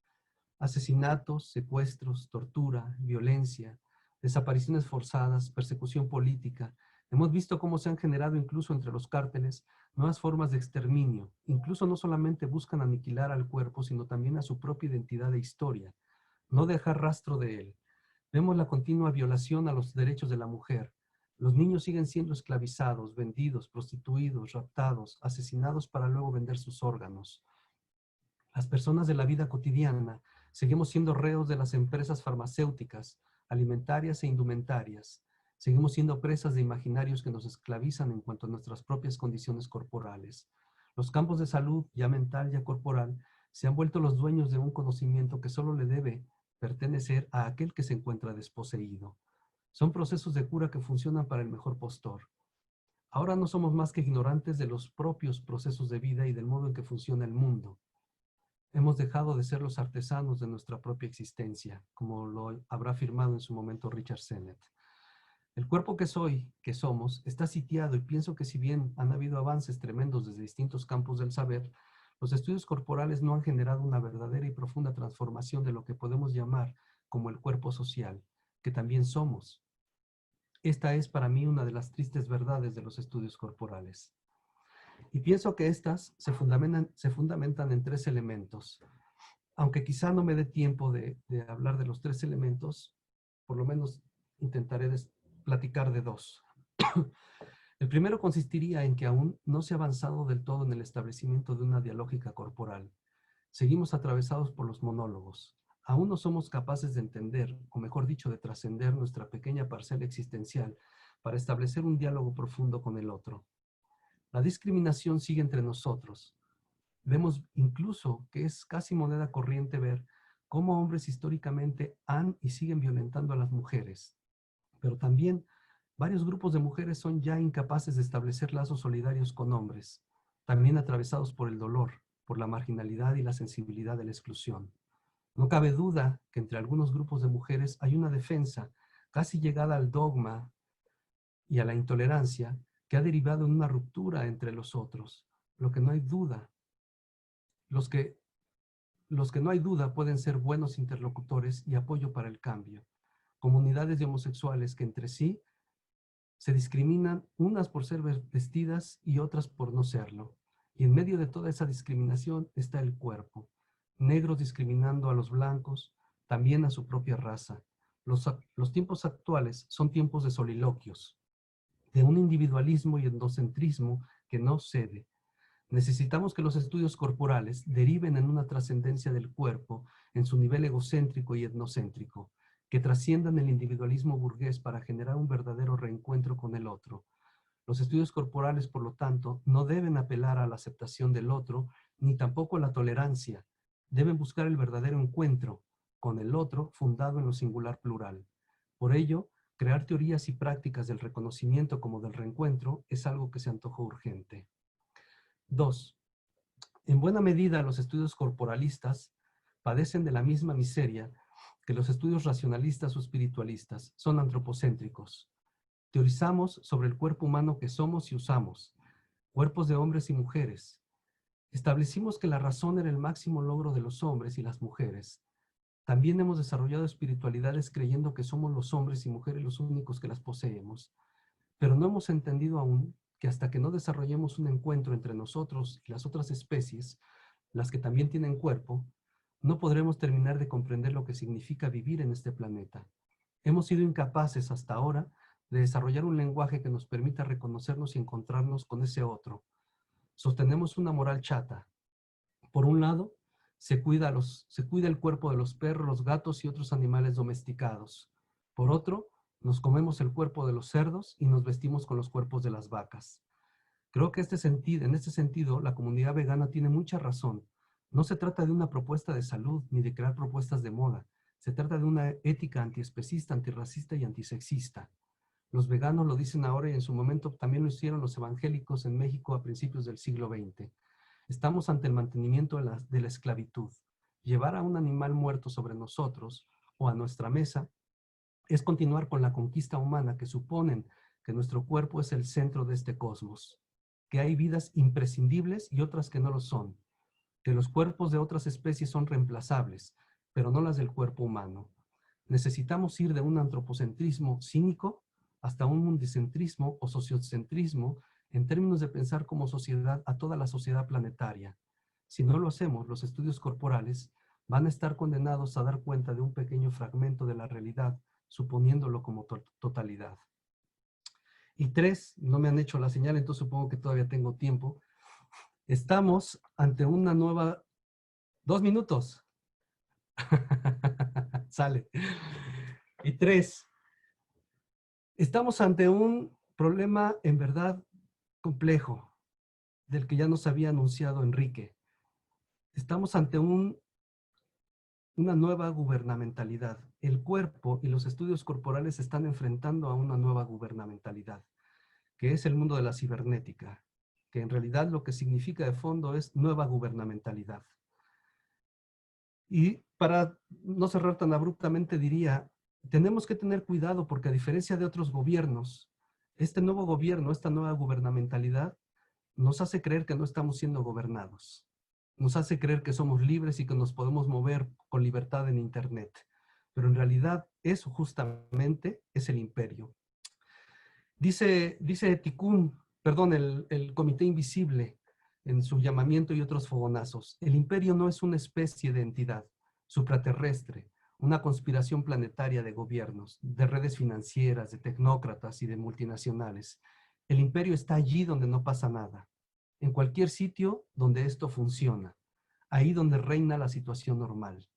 Asesinatos, secuestros, tortura, violencia, desapariciones forzadas, persecución política. Hemos visto cómo se han generado incluso entre los cárteles nuevas formas de exterminio. Incluso no solamente buscan aniquilar al cuerpo, sino también a su propia identidad e historia. No dejar rastro de él. Vemos la continua violación a los derechos de la mujer. Los niños siguen siendo esclavizados, vendidos, prostituidos, raptados, asesinados para luego vender sus órganos. Las personas de la vida cotidiana seguimos siendo reos de las empresas farmacéuticas, alimentarias e indumentarias. Seguimos siendo presas de imaginarios que nos esclavizan en cuanto a nuestras propias condiciones corporales. Los campos de salud, ya mental, ya corporal, se han vuelto los dueños de un conocimiento que solo le debe pertenecer a aquel que se encuentra desposeído. Son procesos de cura que funcionan para el mejor postor. Ahora no somos más que ignorantes de los propios procesos de vida y del modo en que funciona el mundo. Hemos dejado de ser los artesanos de nuestra propia existencia, como lo habrá afirmado en su momento Richard Sennett. El cuerpo que soy, que somos, está sitiado y pienso que si bien han habido avances tremendos desde distintos campos del saber, los estudios corporales no han generado una verdadera y profunda transformación de lo que podemos llamar como el cuerpo social, que también somos. Esta es para mí una de las tristes verdades de los estudios corporales. Y pienso que estas se fundamentan en tres elementos. Aunque quizá no me dé tiempo de hablar de los tres elementos, por lo menos intentaré platicar de dos. El primero consistiría en que aún no se ha avanzado del todo en el establecimiento de una dialógica corporal. Seguimos atravesados por los monólogos. Aún no somos capaces de entender, o mejor dicho, de trascender nuestra pequeña parcela existencial para establecer un diálogo profundo con el otro. La discriminación sigue entre nosotros. Vemos incluso que es casi moneda corriente ver cómo hombres históricamente han y siguen violentando a las mujeres. Pero también varios grupos de mujeres son ya incapaces de establecer lazos solidarios con hombres, también atravesados por el dolor, por la marginalidad y la sensibilidad de la exclusión. No cabe duda que entre algunos grupos de mujeres hay una defensa casi llegada al dogma y a la intolerancia que ha derivado en una ruptura entre los otros. Lo que no hay duda, los que no hay duda pueden ser buenos interlocutores y apoyo para el cambio. Comunidades de homosexuales que entre sí se discriminan, unas por ser vestidas y otras por no serlo. Y en medio de toda esa discriminación está el cuerpo. Negros discriminando a los blancos, también a su propia raza. Los tiempos actuales son tiempos de soliloquios, de un individualismo y etnocentrismo que no cede. Necesitamos que los estudios corporales deriven en una trascendencia del cuerpo en su nivel egocéntrico y etnocéntrico, que trasciendan el individualismo burgués para generar un verdadero reencuentro con el otro. Los estudios corporales, por lo tanto, no deben apelar a la aceptación del otro, ni tampoco a la tolerancia. Deben buscar el verdadero encuentro con el otro fundado en lo singular plural. Por ello, crear teorías y prácticas del reconocimiento como del reencuentro es algo que se antoja urgente. 2. En buena medida, los estudios corporalistas padecen de la misma miseria que los estudios racionalistas o espiritualistas. Son antropocéntricos. Teorizamos sobre el cuerpo humano que somos y usamos, cuerpos de hombres y mujeres. Establecimos que la razón era el máximo logro de los hombres y las mujeres. También hemos desarrollado espiritualidades creyendo que somos los hombres y mujeres los únicos que las poseemos. Pero no hemos entendido aún que hasta que no desarrollemos un encuentro entre nosotros y las otras especies, las que también tienen cuerpo, no podremos terminar de comprender lo que significa vivir en este planeta. Hemos sido incapaces hasta ahora de desarrollar un lenguaje que nos permita reconocernos y encontrarnos con ese otro. Sostenemos una moral chata. Por un lado, se cuida el cuerpo de los perros, los gatos y otros animales domesticados. Por otro, nos comemos el cuerpo de los cerdos y nos vestimos con los cuerpos de las vacas. Creo que en este sentido, la comunidad vegana tiene mucha razón. No se trata de una propuesta de salud ni de crear propuestas de moda. Se trata de una ética antiespecista, antirracista y antisexista. Los veganos lo dicen ahora y en su momento también lo hicieron los evangélicos en México a principios del siglo XX. Estamos ante el mantenimiento de la esclavitud. Llevar a un animal muerto sobre nosotros o a nuestra mesa es continuar con la conquista humana que suponen que nuestro cuerpo es el centro de este cosmos, que hay vidas imprescindibles y otras que no lo son, que los cuerpos de otras especies son reemplazables, pero no las del cuerpo humano. Necesitamos ir de un antropocentrismo cínico hasta un mundicentrismo o sociocentrismo en términos de pensar como sociedad a toda la sociedad planetaria. Si no lo hacemos, los estudios corporales van a estar condenados a dar cuenta de un pequeño fragmento de la realidad, suponiéndolo como totalidad. Y 3, no me han hecho la señal, entonces supongo que todavía tengo tiempo. Estamos ante una nueva... 2 minutos. Sale. Y 3, estamos ante un problema en verdad complejo, del que ya nos había anunciado Enrique. Estamos ante una nueva gubernamentalidad. El cuerpo y los estudios corporales se están enfrentando a una nueva gubernamentalidad, que es el mundo de la cibernética, que en realidad lo que significa de fondo es nueva gubernamentalidad. Y para no cerrar tan abruptamente diría, tenemos que tener cuidado porque a diferencia de otros gobiernos, este nuevo gobierno, esta nueva gubernamentalidad, nos hace creer que no estamos siendo gobernados. Nos hace creer que somos libres y que nos podemos mover con libertad en Internet. Pero en realidad eso justamente es el imperio. Dice Tikkun, perdón, el Comité Invisible, en su llamamiento y otros fogonazos, el imperio no es una especie de entidad supraterrestre, una conspiración planetaria de gobiernos, de redes financieras, de tecnócratas y de multinacionales. El imperio está allí donde no pasa nada, en cualquier sitio donde esto funciona, ahí donde reina la situación normal.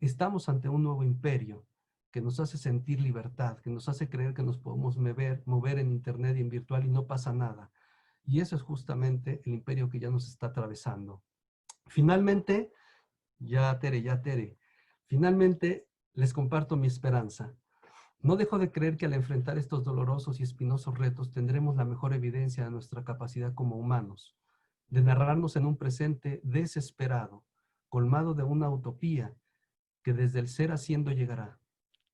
Estamos ante un nuevo imperio que nos hace sentir libertad, que nos hace creer que nos podemos mover en Internet y en virtual y no pasa nada. Y eso es justamente el imperio que ya nos está atravesando. Finalmente, ya Tere, finalmente les comparto mi esperanza. No dejo de creer que al enfrentar estos dolorosos y espinosos retos tendremos la mejor evidencia de nuestra capacidad como humanos, de narrarnos en un presente desesperado, colmado de una utopía que desde el ser haciendo llegará.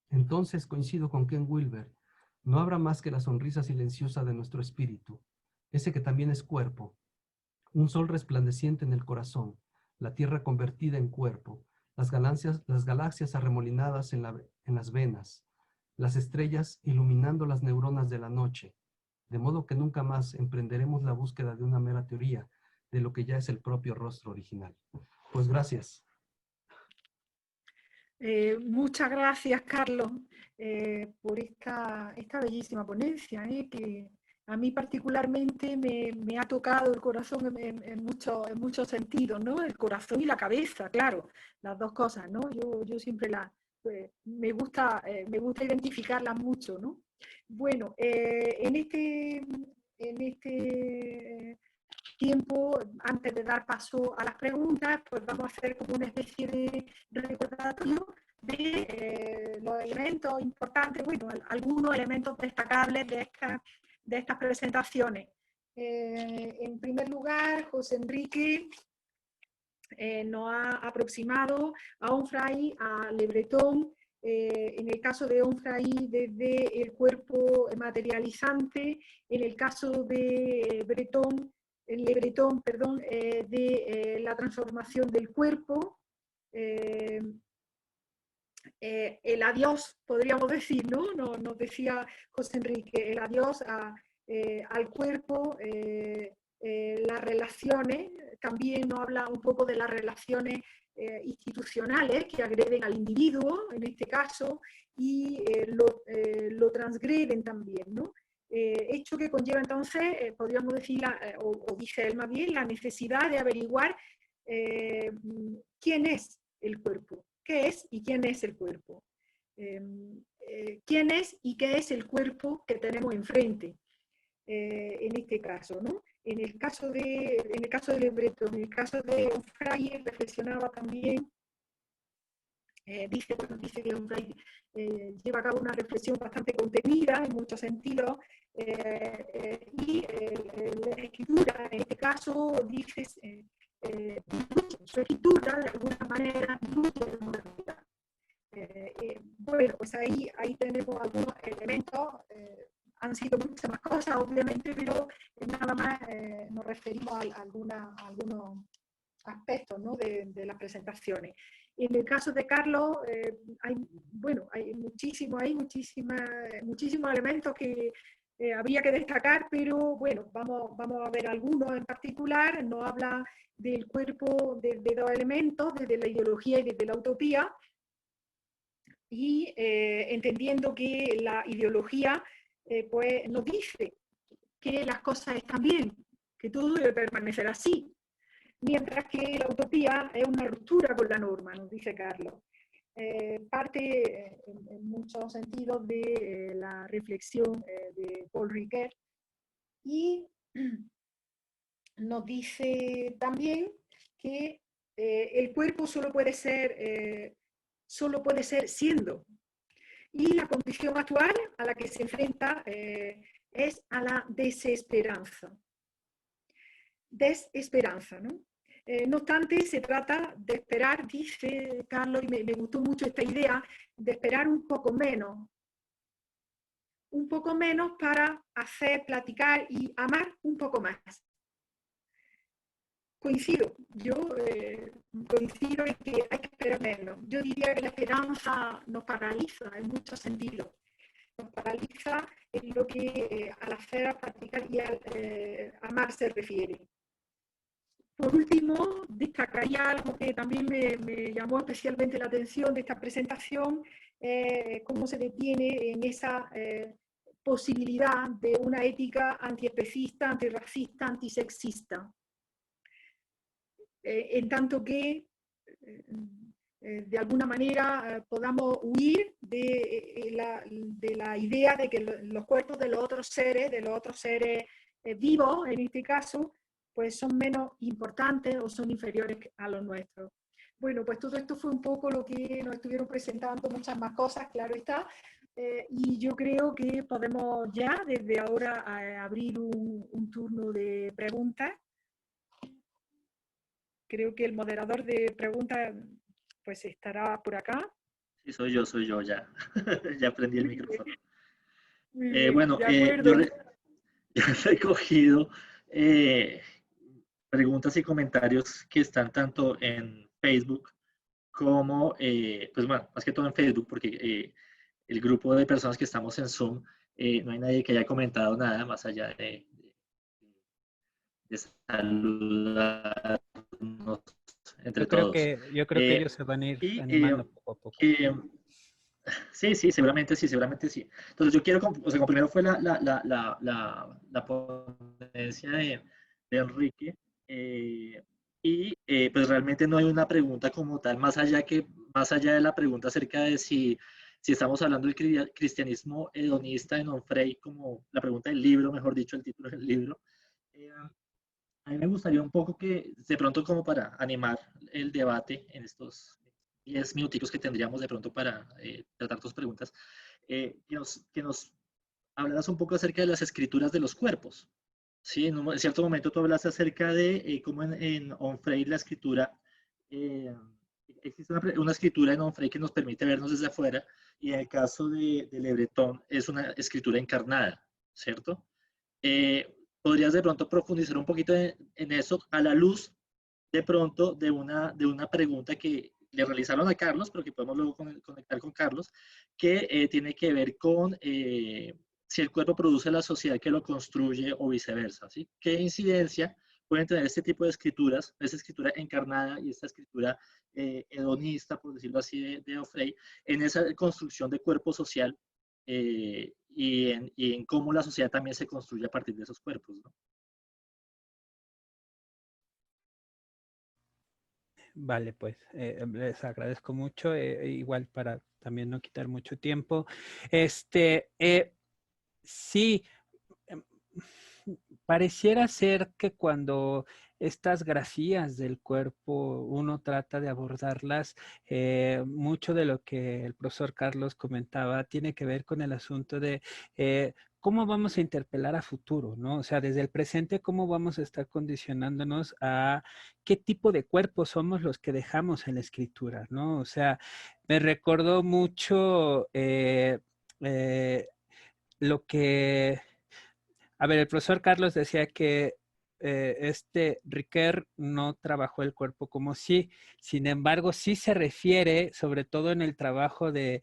Entonces coincido con Ken Wilber, no habrá más que la sonrisa silenciosa de nuestro espíritu, ese que también es cuerpo, un sol resplandeciente en el corazón, la tierra convertida en cuerpo, las galaxias arremolinadas en las venas, las estrellas iluminando las neuronas de la noche, de modo que nunca más emprenderemos la búsqueda de una mera teoría de lo que ya es el propio rostro original. Pues gracias. Muchas gracias, Carlos, por esta bellísima ponencia, que a mí particularmente me ha tocado el corazón en muchos sentidos, ¿no? El corazón y la cabeza, claro, las dos cosas, ¿no? Yo siempre me gusta identificarlas mucho, ¿no? Bueno, en este tiempo, antes de dar paso a las preguntas, pues vamos a hacer como una especie de recordatorio de los elementos importantes, bueno, algunos elementos destacables de estas presentaciones. En primer lugar, José Enrique nos ha aproximado a Onfray, a Le Breton, en el caso de Onfray desde el cuerpo materializante, en el caso de Le Breton, perdón, de la transformación del cuerpo, el adiós, podríamos decir, ¿no? Nos decía José Enrique, el adiós al cuerpo, las relaciones, también nos habla un poco de las relaciones institucionales que agreden al individuo, en este caso, y lo transgreden también, ¿no? Hecho que conlleva entonces, podríamos decir, o dice él más bien, la necesidad de averiguar quién es el cuerpo, qué es y quién es el cuerpo. Quién es y qué es el cuerpo que tenemos enfrente, en este caso, ¿no? En el caso de Le Breton, en el caso de Onfray, reflexionaba también, dice que Onfray lleva a cabo una reflexión bastante contenida en muchos sentidos, y la escritura, en este caso, dice, su escritura de alguna manera diluye la modernidad. Bueno, pues ahí tenemos algunos elementos, han sido muchas más cosas, obviamente, pero nada más nos referimos a algunos aspectos, ¿no? de las presentaciones. En el caso de Carlos, hay muchísimos elementos que habría que destacar, pero bueno, vamos a ver algunos en particular. Nos habla del cuerpo de dos elementos, desde la ideología y desde la utopía, y entendiendo que la ideología pues nos dice que las cosas están bien, que todo debe permanecer así, mientras que la utopía es una ruptura con la norma, nos dice Carlos. Parte en muchos sentidos de la reflexión de Paul Ricoeur, y nos dice también que el cuerpo solo puede ser siendo, y la condición actual a la que se enfrenta es a la desesperanza. Desesperanza, ¿no? No obstante, se trata de esperar, dice Carlos, y me gustó mucho esta idea, de esperar un poco menos para hacer, platicar y amar un poco más. Coincido, yo coincido en que hay que esperar menos. Yo diría que la esperanza nos paraliza en muchos sentidos. Nos paraliza en lo que al hacer, a practicar y al amar se refiere. Por último, destacaría algo que también me llamó especialmente la atención de esta presentación, cómo se detiene en esa posibilidad de una ética antiespecista, antirracista, antisexista. En tanto que de alguna manera podamos huir de la idea de que los cuerpos de los otros seres vivos, en este caso, pues son menos importantes o son inferiores a los nuestros. Bueno, pues todo esto fue un poco lo que nos estuvieron presentando, muchas más cosas, claro está, y yo creo que podemos ya desde ahora abrir un turno de preguntas. Creo que el moderador de preguntas pues estará por acá. Sí, soy yo ya. Ya prendí el micrófono. Bueno, yo he recogido preguntas y comentarios que están tanto en Facebook como, pues bueno, más que todo en Facebook, porque el grupo de personas que estamos en Zoom, no hay nadie que haya comentado nada más allá de saludarnos entre todos. Yo creo que ellos se van a ir animando poco a poco. Sí, seguramente sí. Entonces yo quiero, o sea, como primero fue la ponencia de Enrique, pues realmente no hay una pregunta como tal, más allá de la pregunta acerca de si estamos hablando del cristianismo hedonista en Onfray, como la pregunta del libro, mejor dicho, el título del libro. A mí me gustaría un poco que, de pronto, como para animar el debate en estos 10 minuticos que tendríamos de pronto para tratar tus preguntas, que nos hablaras un poco acerca de las escrituras de los cuerpos. ¿Sí? En cierto momento tú hablaste acerca de cómo en Onfray la escritura, existe una escritura en Onfray que nos permite vernos desde afuera, y en el caso de Le Breton es una escritura encarnada, ¿cierto? ¿Podrías de pronto profundizar un poquito en eso a la luz de pronto de una pregunta que le realizaron a Carlos, pero que podemos luego conectar con Carlos, que tiene que ver con si el cuerpo produce la sociedad que lo construye o viceversa, ¿sí? ¿Qué incidencia pueden tener este tipo de escrituras, esta escritura encarnada y esta escritura hedonista, por decirlo así, de Onfray, en esa construcción de cuerpo social y en cómo la sociedad también se construye a partir de esos cuerpos, ¿no? Vale, pues les agradezco mucho, igual para también no quitar mucho tiempo. Sí, em, pareciera ser que cuando estas grafías del cuerpo uno trata de abordarlas, mucho de lo que el profesor Carlos comentaba tiene que ver con el asunto de cómo vamos a interpelar a futuro, ¿no? O sea, desde el presente, cómo vamos a estar condicionándonos a qué tipo de cuerpo somos los que dejamos en la escritura, ¿no? O sea, me recordó mucho lo que... A ver, el profesor Carlos decía que Riquer no trabajó el cuerpo como sí, sin embargo, sí se refiere, sobre todo en el trabajo de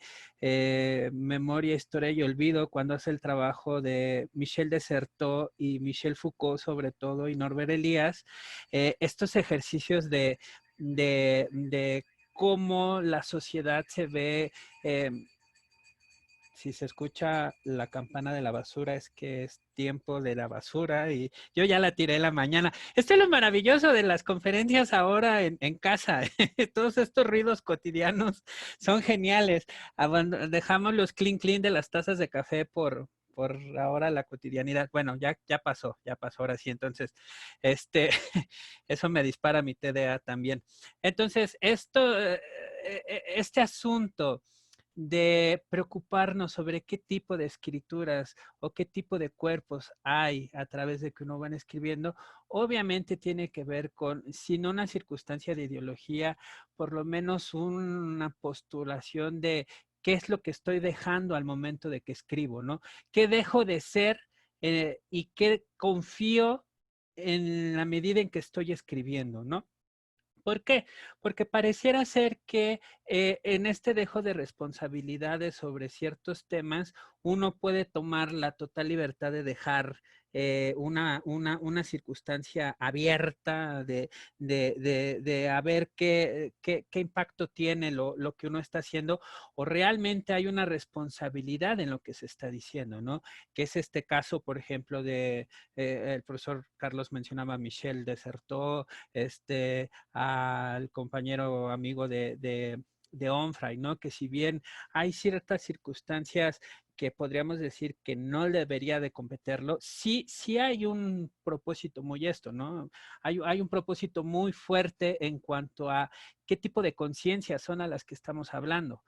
Memoria, Historia y Olvido, cuando hace el trabajo de Michel Desserteau y Michel Foucault, sobre todo, y Norbert Elias, estos ejercicios de cómo la sociedad se ve. Si se escucha la campana de la basura es que es tiempo de la basura y yo ya la tiré en la mañana. Esto es lo maravilloso de las conferencias ahora en casa. Todos estos ruidos cotidianos son geniales. Dejamos los clink clink de las tazas de café por ahora la cotidianidad. Bueno, ya pasó ahora sí. Entonces, eso me dispara mi TDA también. Entonces, este asunto de preocuparnos sobre qué tipo de escrituras o qué tipo de cuerpos hay a través de que uno va escribiendo, obviamente tiene que ver con, si no una circunstancia de ideología, por lo menos una postulación de qué es lo que estoy dejando al momento de que escribo, ¿no? ¿Qué dejo de ser y qué confío en la medida en que estoy escribiendo, ¿no? ¿Por qué? Porque pareciera ser que en este dejo de responsabilidades sobre ciertos temas, uno puede tomar la total libertad de dejar una circunstancia abierta de a ver qué impacto tiene lo que uno está haciendo, o realmente hay una responsabilidad en lo que se está diciendo, ¿no? Que es este caso, por ejemplo, de el profesor Carlos mencionaba a Michel Desserteau, al compañero amigo de Onfray, ¿no? Que si bien hay ciertas circunstancias que podríamos decir que no debería de competirlo, sí hay un propósito muy ¿no? Hay un propósito muy fuerte en cuanto a qué tipo de conciencias son a las que estamos hablando.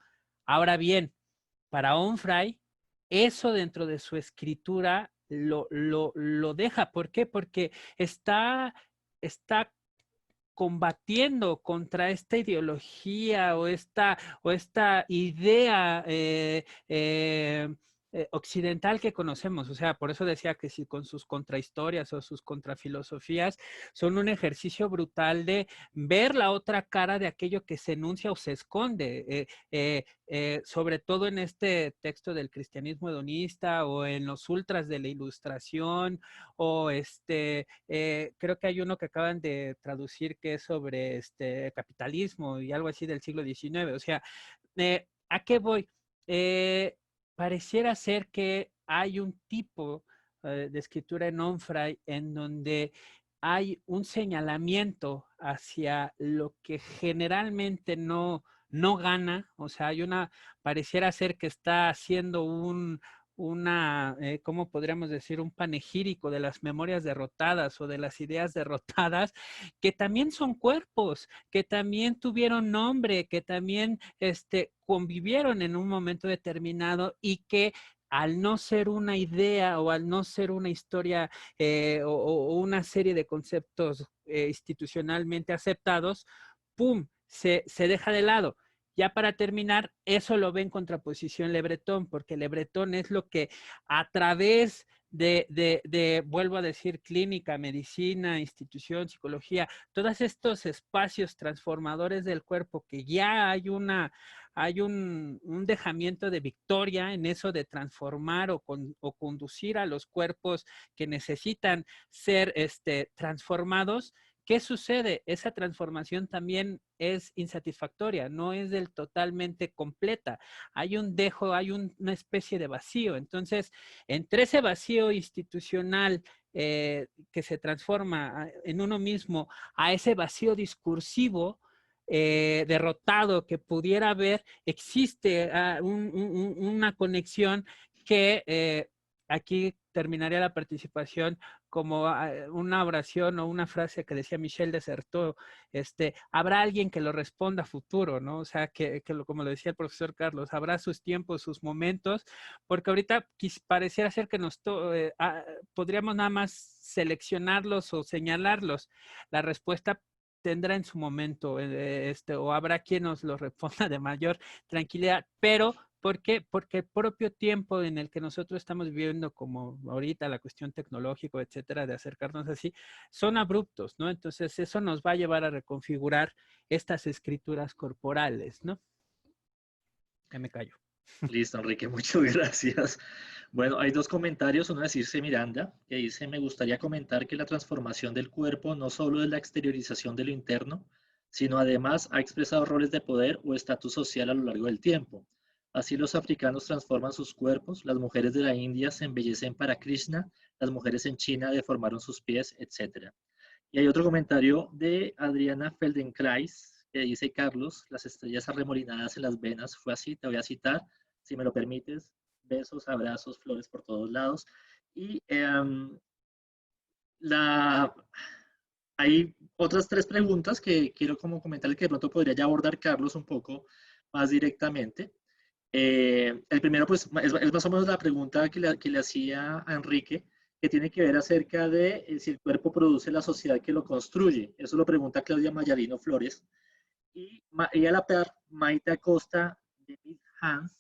Ahora bien, para Onfray, eso dentro de su escritura lo deja. ¿Por qué? Porque está combatiendo contra esta ideología o esta idea occidental que conocemos. O sea, por eso decía que si con sus contrahistorias o sus contrafilosofías son un ejercicio brutal de ver la otra cara de aquello que se enuncia o se esconde, sobre todo en este texto del cristianismo hedonista o en los ultras de la Ilustración, o creo que hay uno que acaban de traducir que es sobre capitalismo y algo así del siglo XIX. O sea, ¿a qué voy? Pareciera ser que hay un tipo de escritura en Onfray en donde hay un señalamiento hacia lo que generalmente no gana. O sea, pareciera ser que está haciendo ¿cómo podríamos decir? Un panegírico de las memorias derrotadas o de las ideas derrotadas, que también son cuerpos, que también tuvieron nombre, que también convivieron en un momento determinado y que al no ser una idea o al no ser una historia o una serie de conceptos institucionalmente aceptados, ¡pum!, se deja de lado. Ya para terminar, eso lo ve en contraposición Le Breton, porque Le Breton es lo que a través vuelvo a decir, clínica, medicina, institución, psicología, todos estos espacios transformadores del cuerpo que ya hay un dejamiento de victoria en eso de transformar o conducir a los cuerpos que necesitan ser transformados, ¿qué sucede? Esa transformación también es insatisfactoria, no es del totalmente completa. Hay un dejo, hay una especie de vacío. Entonces, entre ese vacío institucional que se transforma en uno mismo, a ese vacío discursivo derrotado que pudiera haber, existe una conexión que aquí terminaría la participación como una oración o una frase que decía Michel Desserteau, habrá alguien que lo responda a futuro, ¿no? O sea, como lo decía el profesor Carlos, habrá sus tiempos, sus momentos, porque ahorita pareciera ser que podríamos nada más seleccionarlos o señalarlos. La respuesta tendrá en su momento, o habrá quien nos lo responda de mayor tranquilidad, pero ¿por qué? Porque el propio tiempo en el que nosotros estamos viviendo, como ahorita la cuestión tecnológica, etcétera, de acercarnos así, son abruptos, ¿no? Entonces eso nos va a llevar a reconfigurar estas escrituras corporales, ¿no? Ya me callo. Listo, Enrique, muchas gracias. Bueno, hay dos comentarios. Uno de Circe Miranda, que dice, me gustaría comentar que la transformación del cuerpo no solo es la exteriorización de lo interno, sino además ha expresado roles de poder o estatus social a lo largo del tiempo. Así los africanos transforman sus cuerpos, las mujeres de la India se embellecen para Krishna, las mujeres en China deformaron sus pies, etc. Y hay otro comentario de Adriana Feldenkrais, que dice, Carlos, las estrellas arremolinadas en las venas, fue así, te voy a citar, si me lo permites, besos, abrazos, flores por todos lados. Y hay otras tres preguntas que quiero como comentar que de pronto podría ya abordar Carlos un poco más directamente. El primero, pues, es más o menos la pregunta que le hacía a Enrique, que tiene que ver acerca de si el cuerpo produce la sociedad que lo construye. Eso lo pregunta Claudia Mayarino Flores. Y a la par, Maite Acosta de Miss Hans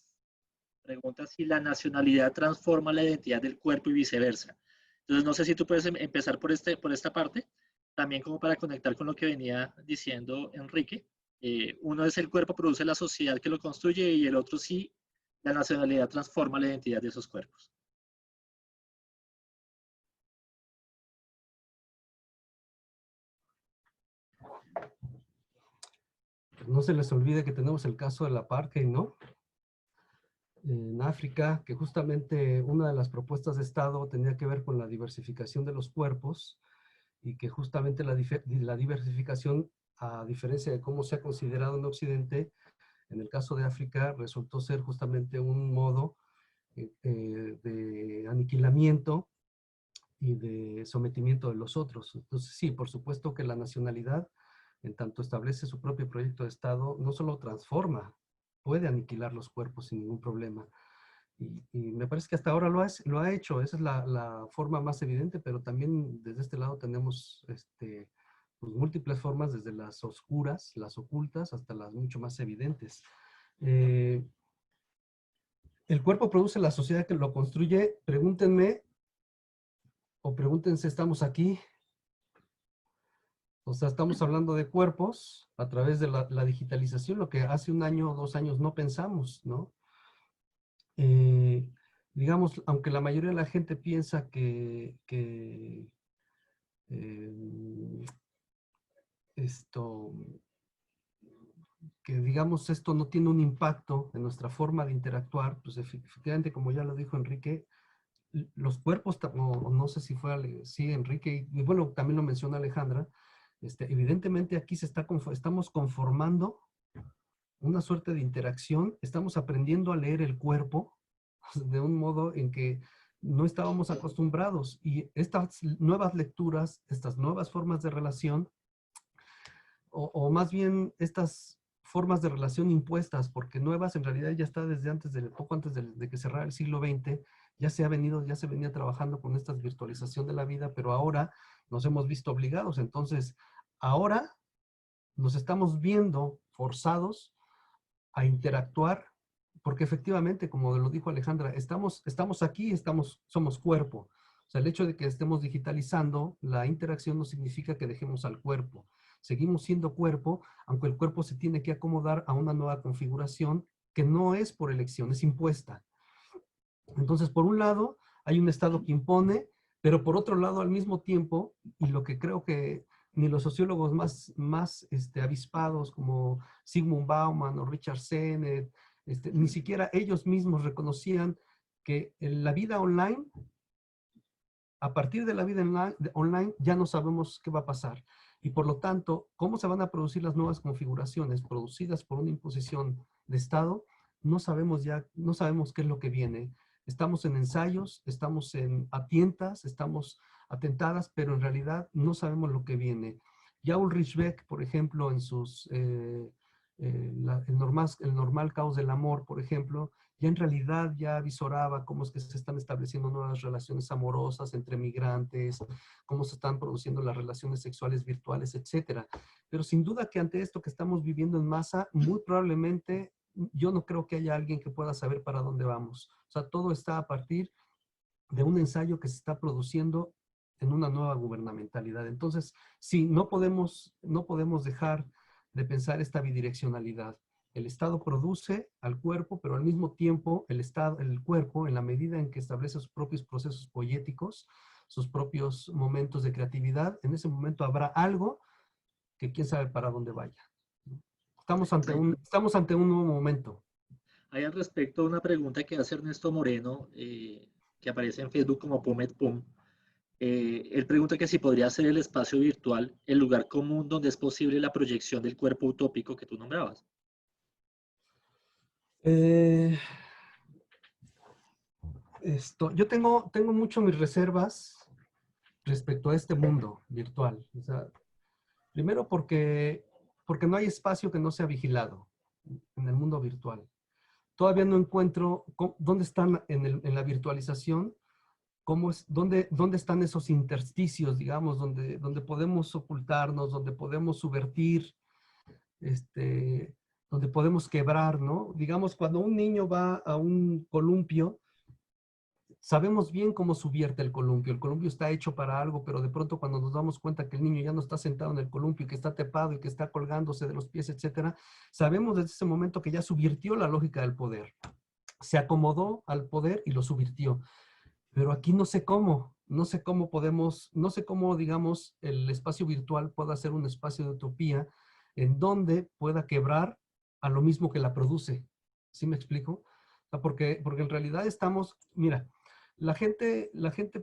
pregunta si la nacionalidad transforma la identidad del cuerpo y viceversa. Entonces, no sé si tú puedes empezar por esta parte, también como para conectar con lo que venía diciendo Enrique. Uno es el cuerpo produce la sociedad que lo construye y el otro sí, la nacionalidad transforma la identidad de esos cuerpos. No se les olvide que tenemos el caso del apartheid, ¿no? En África, que justamente una de las propuestas de Estado tenía que ver con la diversificación de los cuerpos y que justamente la diversificación, a diferencia de cómo se ha considerado en Occidente, en el caso de África resultó ser justamente un modo de aniquilamiento y de sometimiento de los otros. Entonces sí, por supuesto que la nacionalidad, en tanto establece su propio proyecto de Estado, no solo transforma, puede aniquilar los cuerpos sin ningún problema. Y me parece que hasta ahora lo ha hecho, esa es la forma más evidente, pero también desde este lado tenemos pues, múltiples formas, desde las oscuras, las ocultas, hasta las mucho más evidentes. El cuerpo produce la sociedad que lo construye. Pregúntenme, o pregúntense, estamos aquí. O sea, estamos hablando de cuerpos a través de la digitalización, lo que hace 1 año o 2 años no pensamos, ¿no? Digamos, aunque la mayoría de la gente piensa que digamos esto no tiene un impacto en nuestra forma de interactuar, pues efectivamente, como ya lo dijo Enrique, los cuerpos, o no sé si fue sí, Enrique, y bueno, también lo menciona Alejandra, evidentemente aquí estamos conformando una suerte de interacción, estamos aprendiendo a leer el cuerpo de un modo en que no estábamos acostumbrados, y estas nuevas lecturas, estas nuevas formas de relación, o más bien estas formas de relación impuestas, porque nuevas en realidad ya está desde poco antes de que cerrara el siglo XX, ya se venía trabajando con esta virtualización de la vida, pero ahora nos hemos visto obligados. Entonces, ahora nos estamos viendo forzados a interactuar, porque efectivamente, como lo dijo Alejandra, estamos aquí, somos cuerpo. O sea, el hecho de que estemos digitalizando la interacción no significa que dejemos al cuerpo. Seguimos siendo cuerpo, aunque el cuerpo se tiene que acomodar a una nueva configuración que no es por elección, es impuesta. Entonces, por un lado, hay un Estado que impone, pero por otro lado, al mismo tiempo, y lo que creo que ni los sociólogos más avispados como Zygmunt Bauman o Richard Sennett, ni siquiera ellos mismos reconocían que en la vida online, a partir de la vida online, ya no sabemos qué va a pasar. Y por lo tanto, cómo se van a producir las nuevas configuraciones producidas por una imposición de Estado, no sabemos qué es lo que viene. Estamos en ensayos, estamos a tientas, estamos atentadas, pero en realidad no sabemos lo que viene. Ya Ulrich Beck, por ejemplo, en sus el normal caos del amor, por ejemplo, ya en realidad ya visoraba cómo es que se están estableciendo nuevas relaciones amorosas entre migrantes, cómo se están produciendo las relaciones sexuales virtuales, etcétera. Pero sin duda que ante esto que estamos viviendo en masa, muy probablemente yo no creo que haya alguien que pueda saber para dónde vamos. O sea, todo está a partir de un ensayo que se está produciendo en una nueva gubernamentalidad. Entonces, sí, no podemos dejar de pensar esta bidireccionalidad. El Estado produce al cuerpo, pero al mismo tiempo el cuerpo, en la medida en que establece sus propios procesos poéticos, sus propios momentos de creatividad, en ese momento habrá algo que quién sabe para dónde vaya. Estamos ante un nuevo momento. Hay al respecto una pregunta que hace Ernesto Moreno, que aparece en Facebook como PumEdPum. Él pregunta que si podría ser el espacio virtual el lugar común donde es posible la proyección del cuerpo utópico que tú nombrabas. Yo tengo mucho mis reservas respecto a este mundo virtual. O sea, primero porque no hay espacio que no sea vigilado en el mundo virtual. Todavía no encuentro dónde están en la virtualización, dónde están esos intersticios, digamos, donde podemos ocultarnos, donde podemos subvertir, donde podemos quebrar, ¿no? Digamos, cuando un niño va a un columpio, sabemos bien cómo subvierte el columpio. El columpio está hecho para algo, pero de pronto cuando nos damos cuenta que el niño ya no está sentado en el columpio, que está trepado y que está colgándose de los pies, etcétera, sabemos desde ese momento que ya subvirtió la lógica del poder. Se acomodó al poder y lo subvirtió. Pero aquí no sé cómo, digamos, el espacio virtual pueda ser un espacio de utopía en donde pueda quebrar a lo mismo que la produce. ¿Sí me explico? O sea, porque en realidad mira, la gente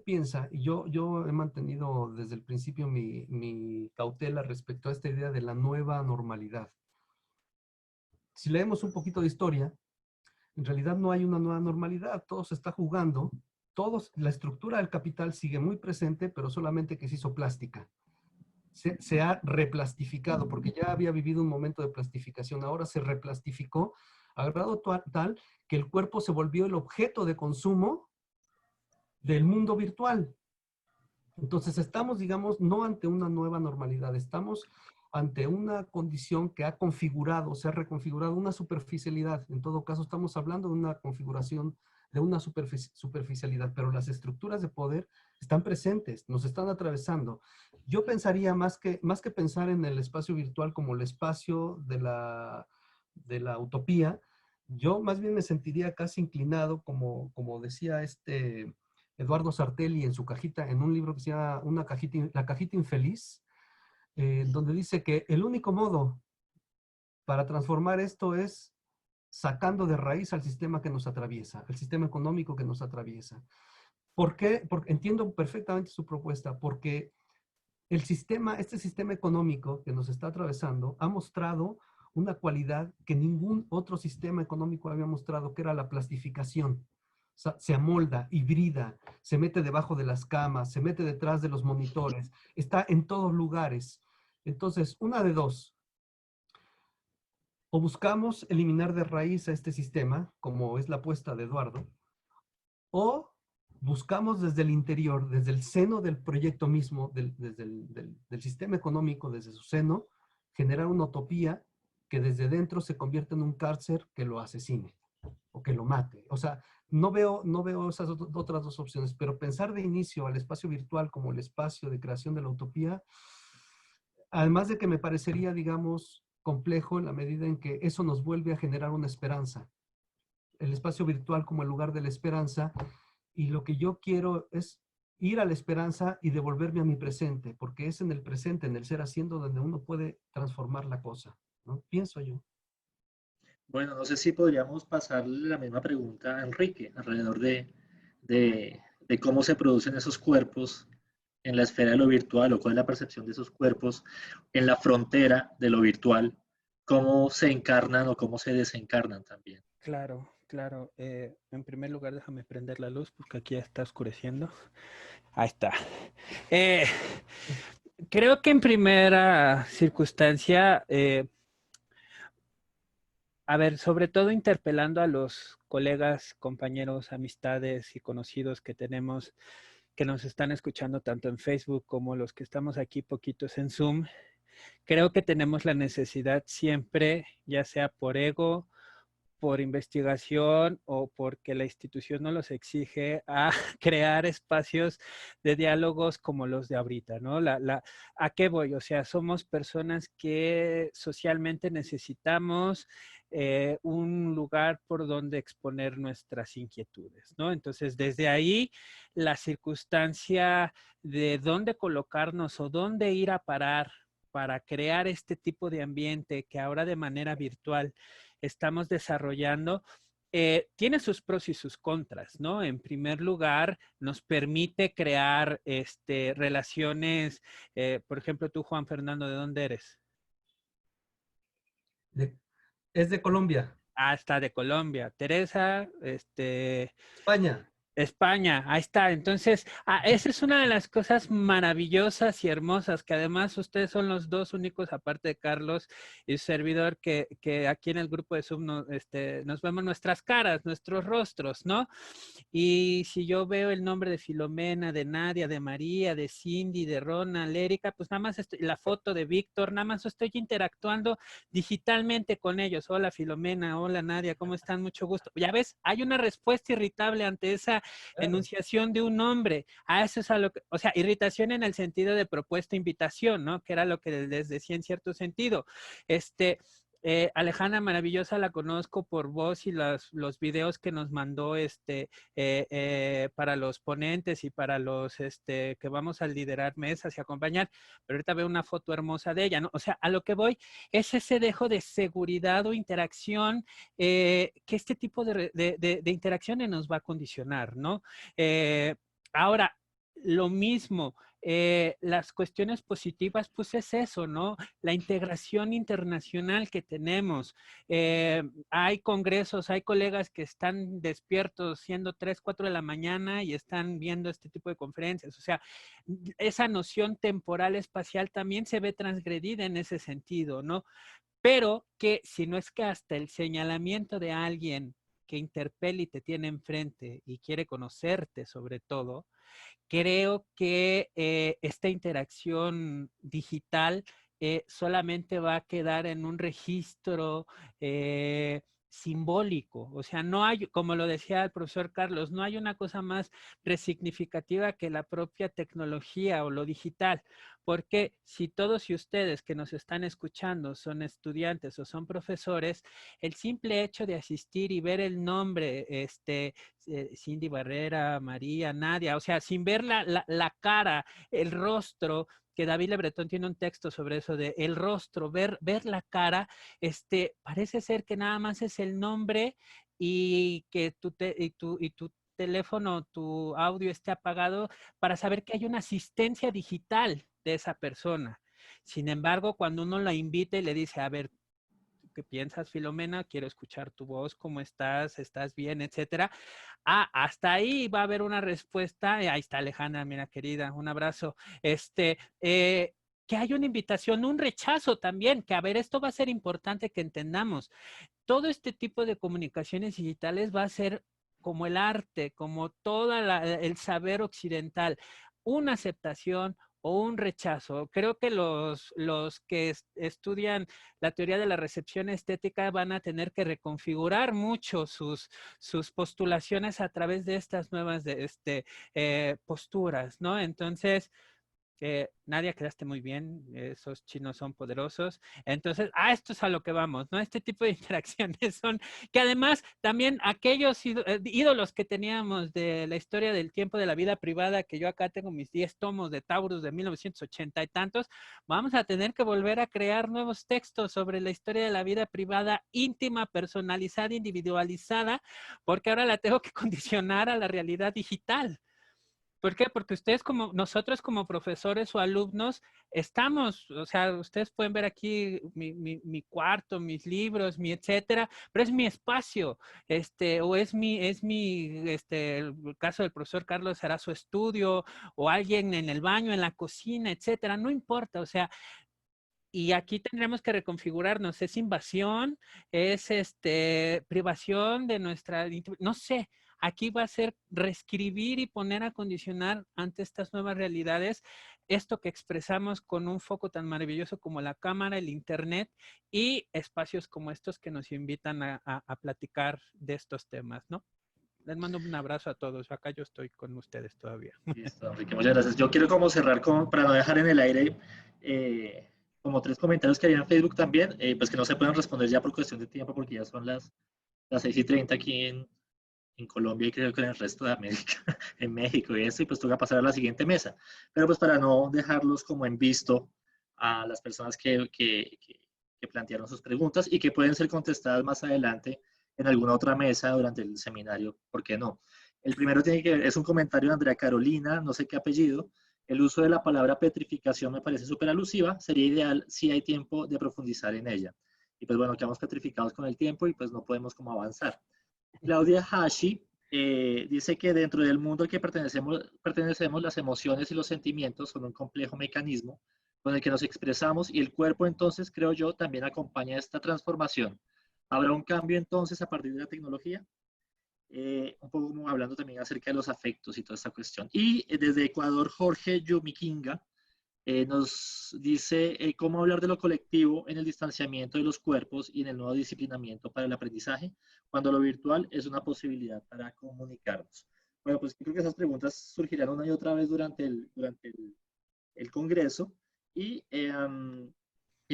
piensa, y yo he mantenido desde el principio mi cautela respecto a esta idea de la nueva normalidad. Si leemos un poquito de historia, en realidad no hay una nueva normalidad, todo se está jugando, la estructura del capital sigue muy presente, pero solamente que se hizo plástica. Se ha replastificado, porque ya había vivido un momento de plastificación, ahora se replastificó a grado tal que el cuerpo se volvió el objeto de consumo del mundo virtual. Entonces estamos, digamos, no ante una nueva normalidad, estamos ante una condición que ha configurado, se ha reconfigurado una superficialidad. En todo caso, estamos hablando de una configuración de una superficialidad, pero las estructuras de poder están presentes, nos están atravesando. Yo pensaría más que pensar en el espacio virtual como el espacio de la utopía, yo más bien me sentiría casi inclinado, como decía Eduardo Sartelli en su cajita, en un libro que se llama La cajita infeliz, donde dice que el único modo para transformar esto es sacando de raíz al sistema que nos atraviesa, el sistema económico que nos atraviesa. ¿Por qué? Porque entiendo perfectamente su propuesta, porque este sistema económico que nos está atravesando ha mostrado una cualidad que ningún otro sistema económico había mostrado, que era la plastificación. O sea, se amolda, hibrida, se mete debajo de las camas, se mete detrás de los monitores, está en todos lugares. Entonces, una de dos. O buscamos eliminar de raíz a este sistema, como es la apuesta de Eduardo, o buscamos desde el interior, desde el seno del proyecto mismo, del sistema económico, desde su seno, generar una utopía que desde dentro se convierta en un cárcel que lo asesine o que lo mate. O sea, no veo esas otras dos opciones, pero pensar de inicio al espacio virtual como el espacio de creación de la utopía, además de que me parecería, digamos, complejo en la medida en que eso nos vuelve a generar una esperanza. El espacio virtual como el lugar de la esperanza, y lo que yo quiero es ir a la esperanza y devolverme a mi presente, porque es en el presente, en el ser haciendo, donde uno puede transformar la cosa, ¿no? Pienso yo. Bueno, no sé si podríamos pasarle la misma pregunta a Enrique alrededor de cómo se producen esos cuerpos en la esfera de lo virtual o cuál es la percepción de esos cuerpos en la frontera de lo virtual, cómo se encarnan o cómo se desencarnan también. Claro, claro. En primer lugar, déjame prender la luz porque aquí ya está oscureciendo. Ahí está. Eh, Creo que en primera circunstancia, a ver, sobre todo interpelando a los colegas, compañeros, amistades y conocidos que tenemos, que nos están escuchando tanto en Facebook como los que estamos aquí poquitos en Zoom, creo que tenemos la necesidad siempre, ya sea por ego, por investigación o porque la institución no los exige a crear espacios de diálogos como los de ahorita, ¿no? ¿A qué voy? O sea, somos personas que socialmente necesitamos un lugar por donde exponer nuestras inquietudes, ¿no? Entonces, desde ahí, la circunstancia de dónde colocarnos o dónde ir a parar para crear este tipo de ambiente que ahora de manera virtual estamos desarrollando, tiene sus pros y sus contras, ¿no? En primer lugar, nos permite crear relaciones, por ejemplo, tú, Juan Fernando, ¿de dónde eres? Es de Colombia. Ah, está de Colombia. Teresa, España. España, ahí está. Entonces, esa es una de las cosas maravillosas y hermosas, que además ustedes son los dos únicos, aparte de Carlos y su servidor, que aquí en el grupo de Zoom nos vemos nuestras caras, nuestros rostros, ¿no? Y si yo veo el nombre de Filomena, de Nadia, de María, de Cindy, de Ronald, Erika, pues nada más la foto de Víctor, nada más estoy interactuando digitalmente con ellos. Hola Filomena, hola Nadia, ¿cómo están? Mucho gusto. Ya ves, hay una respuesta irritable ante esa enunciación de un nombre. A eso es a lo que, o sea, irritación en el sentido de propuesta, invitación, ¿no? Que era lo que les decía en cierto sentido. Alejandra Maravillosa la conozco por voz y los videos que nos mandó para los ponentes y para los que vamos a liderar mesas y acompañar, pero ahorita veo una foto hermosa de ella, ¿no? O sea, a lo que voy es ese dejo de seguridad o interacción que este tipo de interacciones nos va a condicionar, ¿no? Ahora, lo mismo, las cuestiones positivas, pues es eso, ¿no? La integración internacional que tenemos. Hay congresos, hay colegas que están despiertos siendo 3, 4 de la mañana y están viendo este tipo de conferencias. O sea, esa noción temporal espacial también se ve transgredida en ese sentido, ¿no? Pero que si no es que hasta el señalamiento de alguien que interpela y te tiene enfrente y quiere conocerte sobre todo, creo que esta interacción digital solamente va a quedar en un registro simbólico. O sea, no hay, como lo decía el profesor Carlos, no hay una cosa más resignificativa que la propia tecnología o lo digital. Porque si todos y ustedes que nos están escuchando son estudiantes o son profesores, el simple hecho de asistir y ver el nombre, Cindy Barrera, María, Nadia, o sea, sin ver la cara, el rostro, que David Le Breton tiene un texto sobre eso de el rostro, ver la cara, parece ser que nada más es el nombre y que tu teléfono, tu audio esté apagado para saber que hay una asistencia digital de esa persona. Sin embargo, cuando uno la invita y le dice, a ver, ¿qué piensas, Filomena? Quiero escuchar tu voz, ¿cómo estás? ¿Estás bien? Etcétera. Hasta ahí va a haber una respuesta. Ahí está Alejandra, mira querida, un abrazo. Que hay una invitación, un rechazo también, que a ver, esto va a ser importante que entendamos. Todo este tipo de comunicaciones digitales va a ser como el arte, como todo el saber occidental, una aceptación o un rechazo. Creo que los que estudian la teoría de la recepción estética van a tener que reconfigurar mucho sus postulaciones a través de estas nuevas posturas, ¿no? Entonces, Nadia, quedaste muy bien, esos chinos son poderosos. Entonces, esto es a lo que vamos, ¿no? Este tipo de interacciones son, que además también aquellos ídolos que teníamos de la historia del tiempo de la vida privada, que yo acá tengo mis 10 tomos de Taurus de 1980 y tantos, vamos a tener que volver a crear nuevos textos sobre la historia de la vida privada íntima, personalizada, individualizada, porque ahora la tengo que condicionar a la realidad digital. ¿Por qué? Porque ustedes nosotros como profesores o alumnos estamos, o sea, ustedes pueden ver aquí mi cuarto, mis libros, mi etcétera, pero es mi espacio, o el caso del profesor Carlos será su estudio, o alguien en el baño, en la cocina, etcétera, no importa, o sea, y aquí tendremos que reconfigurarnos, es invasión, es privación de nuestra, no sé. Aquí va a ser reescribir y poner a condicionar ante estas nuevas realidades esto que expresamos con un foco tan maravilloso como la cámara, el internet y espacios como estos que nos invitan a platicar de estos temas, ¿no? Les mando un abrazo a todos. Acá yo estoy con ustedes todavía. Listo, Enrique, muchas gracias. Yo quiero como cerrar para no dejar en el aire como 3 comentarios que hay en Facebook también, pues que no se pueden responder ya por cuestión de tiempo porque ya son las 6:30 aquí en Colombia y creo que en el resto de América, en México y eso, y pues toca pasar a la siguiente mesa. Pero pues para no dejarlos como en visto a las personas que plantearon sus preguntas y que pueden ser contestadas más adelante en alguna otra mesa durante el seminario, ¿por qué no? El primero es un comentario de Andrea Carolina, no sé qué apellido. El uso de la palabra petrificación me parece súper alusiva. Sería ideal si hay tiempo de profundizar en ella. Y pues bueno, quedamos petrificados con el tiempo y pues no podemos como avanzar. Claudia Hashi dice que dentro del mundo al que pertenecemos, las emociones y los sentimientos son un complejo mecanismo con el que nos expresamos y el cuerpo entonces, creo yo, también acompaña esta transformación. ¿Habrá un cambio entonces a partir de la tecnología? Un poco como hablando también acerca de los afectos y toda esta cuestión. Y desde Ecuador, Jorge Yumikinga nos dice cómo hablar de lo colectivo en el distanciamiento de los cuerpos y en el nuevo disciplinamiento para el aprendizaje, cuando lo virtual es una posibilidad para comunicarnos. Bueno, pues creo que esas preguntas surgirán una y otra vez durante el congreso y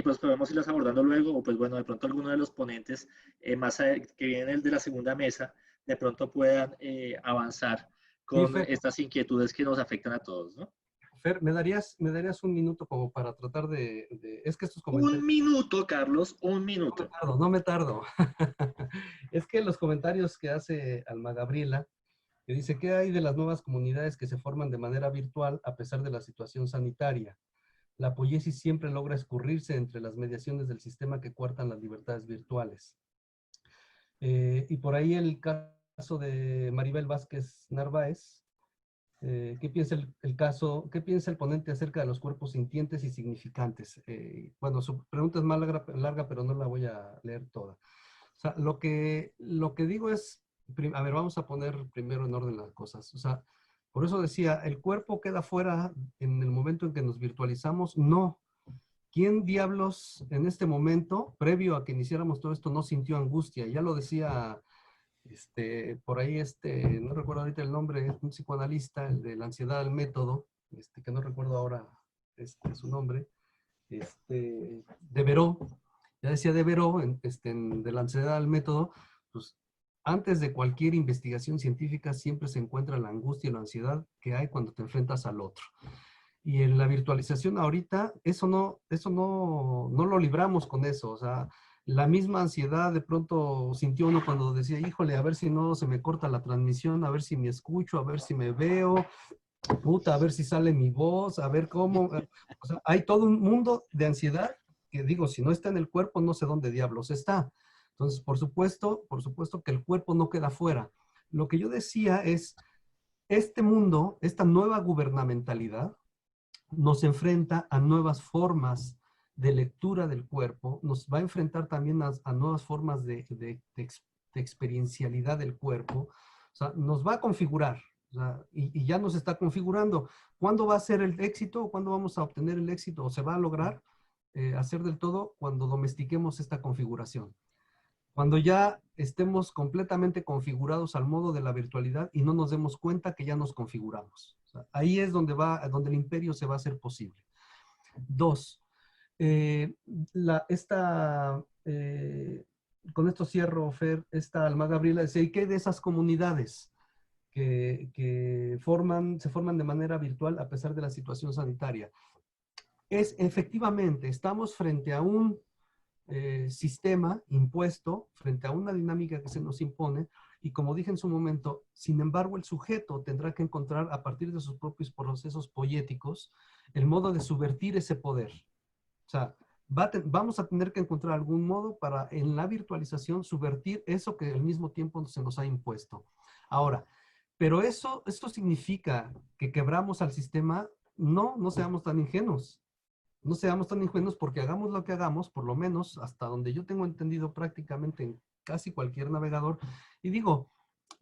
pues podemos irlas abordando luego, o pues bueno, de pronto alguno de los ponentes que vienen de la segunda mesa, de pronto puedan avanzar con estas inquietudes que nos afectan a todos, ¿no? Fer, ¿me darías un minuto como para tratar es que estos comentarios... Un minuto, Carlos, un minuto. No me tardo. Es que los comentarios que hace Alma Gabriela, que dice, ¿qué hay de las nuevas comunidades que se forman de manera virtual a pesar de la situación sanitaria? La poiesis siempre logra escurrirse entre las mediaciones del sistema que coartan las libertades virtuales. Y por ahí el caso de Maribel Vázquez Narváez, ¿qué piensa qué piensa el ponente acerca de los cuerpos sintientes y significantes? Bueno, su pregunta es más larga, pero no la voy a leer toda. O sea, lo que digo es, a ver, vamos a poner primero en orden las cosas. O sea, por eso decía, ¿el cuerpo queda fuera en el momento en que nos virtualizamos? No. ¿Quién diablos en este momento, previo a que iniciáramos todo esto, no sintió angustia? Ya lo decía... por ahí, no recuerdo ahorita el nombre, es un psicoanalista, el de la ansiedad al método, que no recuerdo ahora su nombre, Devereux, ya decía Devereux, de la ansiedad al método, pues antes de cualquier investigación científica siempre se encuentra la angustia y la ansiedad que hay cuando te enfrentas al otro. Y en la virtualización ahorita, eso no lo libramos con eso, o sea, la misma ansiedad de pronto sintió uno cuando decía, híjole, a ver si no se me corta la transmisión, a ver si me escucho, a ver si me veo, puta, a ver si sale mi voz, a ver cómo. O sea, hay todo un mundo de ansiedad que digo, si no está en el cuerpo, no sé dónde diablos está. Entonces, por supuesto que el cuerpo no queda fuera. Lo que yo decía es, este mundo, esta nueva gubernamentalidad, nos enfrenta a nuevas formas de lectura del cuerpo, nos va a enfrentar también a nuevas formas de experiencialidad del cuerpo, o sea, nos va a configurar, o sea, y ya nos está configurando. ¿Cuándo va a ser el éxito? ¿Cuándo vamos a obtener el éxito? ¿O se va a lograr hacer del todo? Cuando domestiquemos esta configuración. Cuando ya estemos completamente configurados al modo de la virtualidad y no nos demos cuenta que ya nos configuramos. O sea, ahí es donde el imperio se va a hacer posible. 2. Con esto cierro, Fer, esta Alma Gabriela decía, ¿y qué de esas comunidades que se forman de manera virtual a pesar de la situación sanitaria? Efectivamente, estamos frente a un sistema impuesto, frente a una dinámica que se nos impone, y como dije en su momento, sin embargo, el sujeto tendrá que encontrar a partir de sus propios procesos poéticos el modo de subvertir ese poder. O sea, vamos a tener que encontrar algún modo para en la virtualización subvertir eso que al mismo tiempo se nos ha impuesto. Ahora, pero esto significa que quebramos al sistema. No seamos tan ingenuos. No seamos tan ingenuos porque hagamos lo que hagamos, por lo menos hasta donde yo tengo entendido prácticamente en casi cualquier navegador. Y digo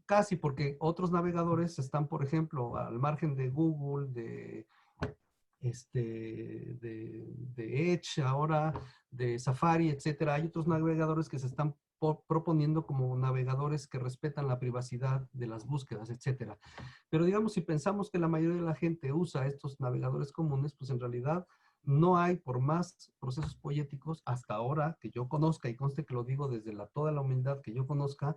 casi porque otros navegadores están, por ejemplo, al margen de Google, de Edge ahora, de Safari, etcétera. Hay otros navegadores que se están proponiendo como navegadores que respetan la privacidad de las búsquedas, etcétera. Pero digamos, si pensamos que la mayoría de la gente usa estos navegadores comunes, pues en realidad no hay, por más procesos poéticos, hasta ahora que yo conozca, y conste que lo digo desde toda la humildad que yo conozca,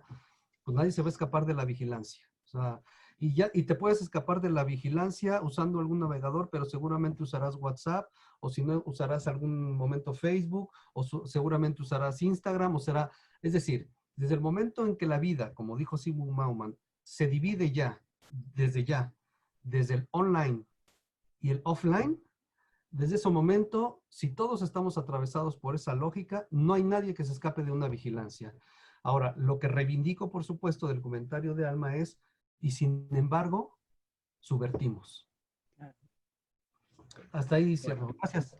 pues nadie se va a escapar de la vigilancia. O sea, y te puedes escapar de la vigilancia usando algún navegador, pero seguramente usarás WhatsApp, o si no, usarás algún momento Facebook, o seguramente usarás Instagram, es decir, desde el momento en que la vida, como dijo Zygmunt Bauman, se divide desde el online y el offline, desde ese momento, si todos estamos atravesados por esa lógica, no hay nadie que se escape de una vigilancia. Ahora, lo que reivindico, por supuesto, del comentario de Alma es, y sin embargo, subvertimos. Hasta ahí cierro. Gracias.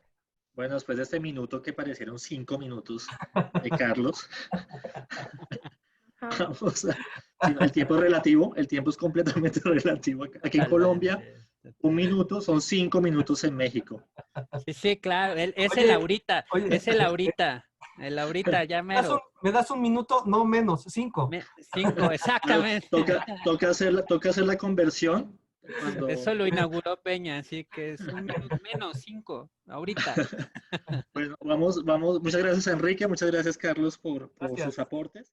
Bueno, después de este minuto que parecieron 5 minutos de Carlos, vamos a... Sí, el tiempo es relativo, el tiempo es completamente relativo. Aquí en Colombia, 1 minuto son 5 minutos en México. Sí, claro, es Oye, el ahorita, oye, es el ahorita, ya mero. ¿Me das 1 minuto? No, menos, 5. 5, exactamente. Toca hacer la conversión. Cuando... Eso lo inauguró Peña, así que es 1 minuto menos 5, ahorita. Bueno, vamos. Muchas gracias, Enrique. Muchas gracias, Carlos, por sus aportes.